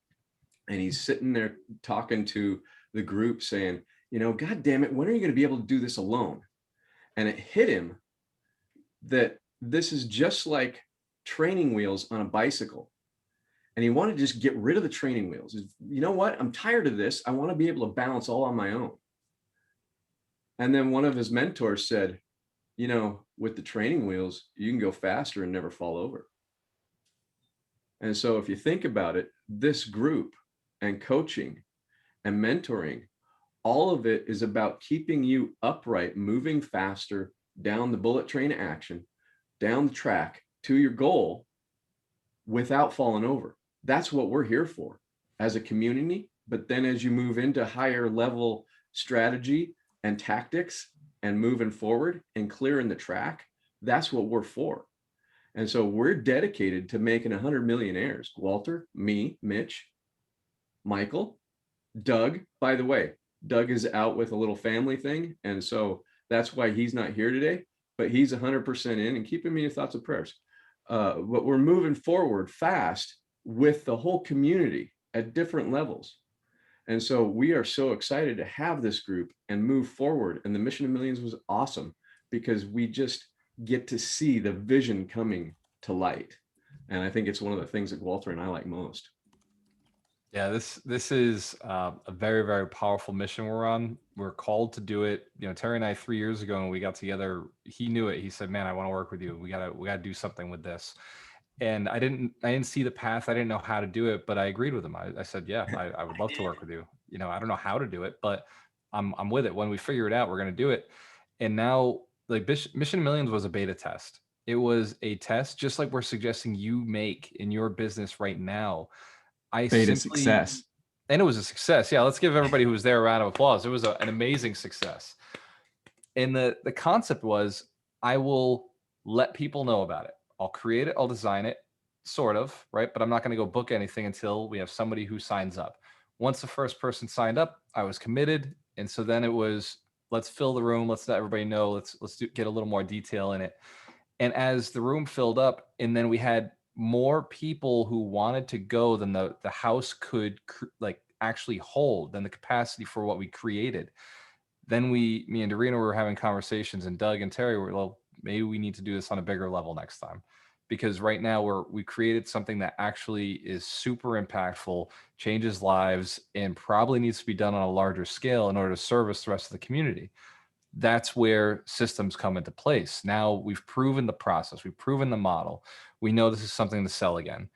And he's sitting there talking to the group saying, God damn it, when are you going to be able to do this alone? And it hit him that this is just like training wheels on a bicycle. And he wanted to just get rid of the training wheels. You know what? I'm tired of this. I want to be able to balance all on my own. And then one of his mentors said, with the training wheels, you can go faster and never fall over. And so if you think about it, this group and coaching and mentoring, all of it is about keeping you upright, moving faster down the bullet train action, down the track to your goal without falling over. That's what we're here for as a community. But then as you move into higher level strategy and tactics, and moving forward and clearing the track, that's what we're for. And so we're dedicated to making 100 millionaires. Walter, me, Mitch, Michael, Doug. By the way, Doug is out with a little family thing. And so that's why he's not here today, but he's 100% in, and keep him in your thoughts and prayers. But we're moving forward fast with the whole community at different levels. And so we are so excited to have this group and move forward. And the Mission of Millions was awesome because we just get to see the vision coming to light. And I think it's one of the things that Walter and I like most. Yeah, this is a very, very powerful mission we're on. We're called to do it. You know, Terry and I 3 years ago when we got together, he knew it. He said, "Man, I want to work with you. We gotta do something with this." And I didn't see the path. I didn't know how to do it, but I agreed with him. I said, "Yeah, I would love to work with you. You know, I don't know how to do it, but I'm with it. When we figure it out, we're gonna do it." And now, like Mission Millions was a beta test. It was a test, just like we're suggesting you make in your business right now. Beta success. And it was a success. Yeah, let's give everybody who was there a round of applause. It was an amazing success. And the concept was, I will let people know about it. I'll create it, I'll design it, sort of, right? But I'm not going to go book anything until we have somebody who signs up. Once the first person signed up, I was committed. And so then it was, let's fill the room. Let's let everybody know. Let's get a little more detail in it. And as the room filled up, and then we had more people who wanted to go than the house could like actually hold, than the capacity for what we created. Then me and Dorina were having conversations, and Doug and Terry were, well, maybe we need to do this on a bigger level next time, because right now we created something that actually is super impactful, changes lives, and probably needs to be done on a larger scale in order to service the rest of the community. That's where systems come into place. Now we've proven the process, we've proven the model. We know this is something to sell again.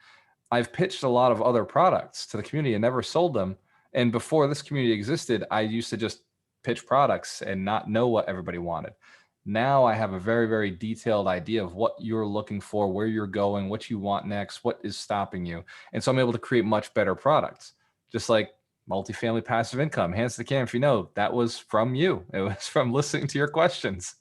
I've pitched a lot of other products to the community and never sold them. And before this community existed, I used to just pitch products and not know what everybody wanted. Now I have a very, very detailed idea of what you're looking for, where you're going, what you want next, what is stopping you. And so I'm able to create much better products, just like multifamily passive income. Hands to the camera if you know, that was from you. It was from listening to your questions.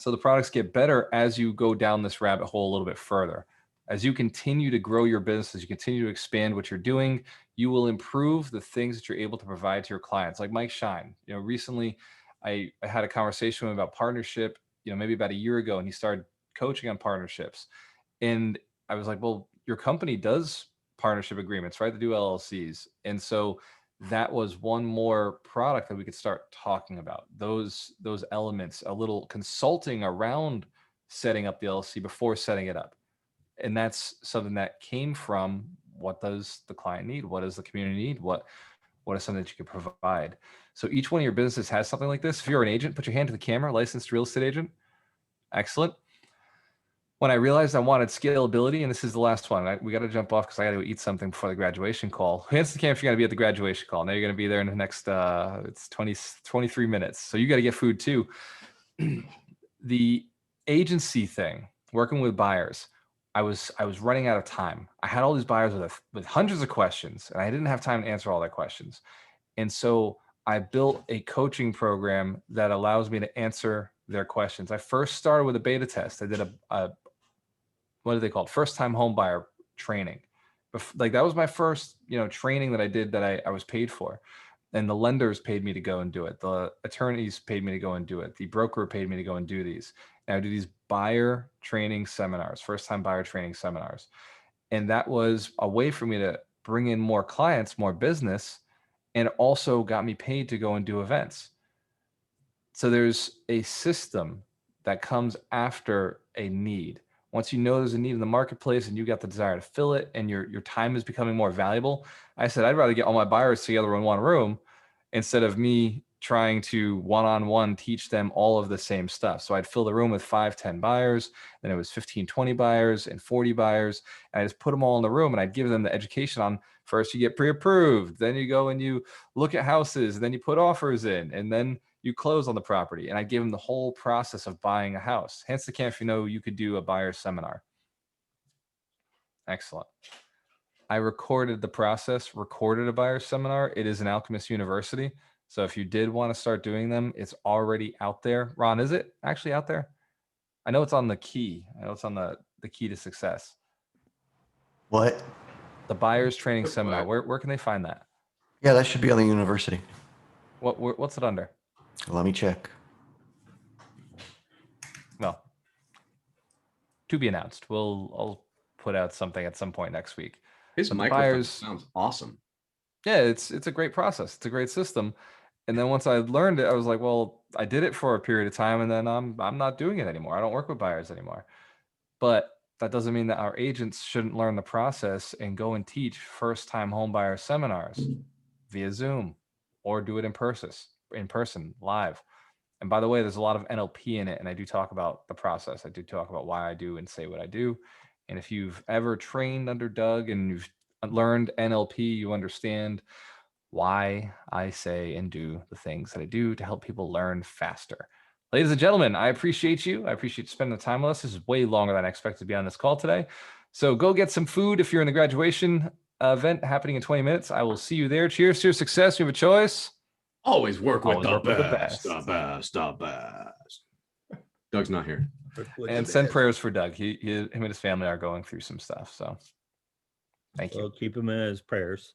So the products get better as you go down this rabbit hole a little bit further. As you continue to grow your business, as you continue to expand what you're doing, you will improve the things that you're able to provide to your clients. Like Mike Shine, you know, recently I had a conversation with him about partnership, you know, maybe about a year ago, and he started coaching on partnerships. And I was like, well, your company does partnership agreements, right? They do LLCs. And so that was one more product that we could start talking about. Those elements, a little consulting around setting up the LLC before setting it up. And that's something that came from, what does the client need? What does the community need? What is something that you can provide? So each one of your businesses has something like this. If you're an agent, put your hand to the camera, licensed real estate agent. Excellent. When I realized I wanted scalability, and this is the last one, we got to jump off because I got to eat something before the graduation call. Hands to the camera if you're going to be at the graduation call. Now you're going to be there in the next, it's 23 minutes. So you got to get food too. The agency thing, working with buyers, I was running out of time. I had all these buyers with hundreds of questions, and I didn't have time to answer all their questions. And so I built a coaching program that allows me to answer their questions. I first started with a beta test. I did a what do they call it? First time home buyer training. Like that was my first, you know, training that I did that I was paid for. And the lenders paid me to go and do it. The attorneys paid me to go and do it. The broker paid me to go and do these. And I do these buyer training seminars, first time buyer training seminars. And that was a way for me to bring in more clients, more business, and also got me paid to go and do events. So there's a system that comes after a need. Once you know there's a need in the marketplace and you got the desire to fill it, and your time is becoming more valuable, I said, I'd rather get all my buyers together in one room instead of me trying to one-on-one teach them all of the same stuff. So I'd fill the room with 5, 10 buyers, then it was 15, 20 buyers and 40 buyers. And I just put them all in the room, and I'd give them the education on, first you get pre-approved, then you go and you look at houses, then you put offers in, and then you close on the property. And I gave them the whole process of buying a house. Hence the camp, if you know, you could do a buyer seminar. Excellent. I recorded the process, recorded a buyer seminar. It is an Alchemist University. So if you did want to start doing them, it's already out there. Ron, is it actually out there? I know it's on the key. I know it's on the key to success. What? The buyer's training seminar. Where can they find that? Yeah, that should be on the university. What's it under? Let me check. Well, to be announced. I'll put out something at some point next week. His But the microphone buyers- sounds awesome. Yeah, it's a great process. It's a great system. And then once I learned it, I was like, well, I did it for a period of time, and then I'm not doing it anymore. I don't work with buyers anymore. But that doesn't mean that our agents shouldn't learn the process and go and teach first-time home buyer seminars via Zoom or do it in person, live. And by the way, there's a lot of NLP in it, and I do talk about the process. I do talk about why I do and say what I do. And if you've ever trained under Doug and you've learned NLP, you understand why I say and do the things that I do to help people learn faster. Ladies and gentlemen, I appreciate you. I appreciate you spending the time with us. This is way longer than I expected to be on this call today. So go get some food if you're in the graduation event happening in 20 minutes. I will see you there. Cheers to your success. You have a choice. Always work with Always the work with the best. best. The best. The best. Doug's not here. And send prayers for Doug. Him and his family are going through some stuff. So thank you. We'll keep him in his prayers.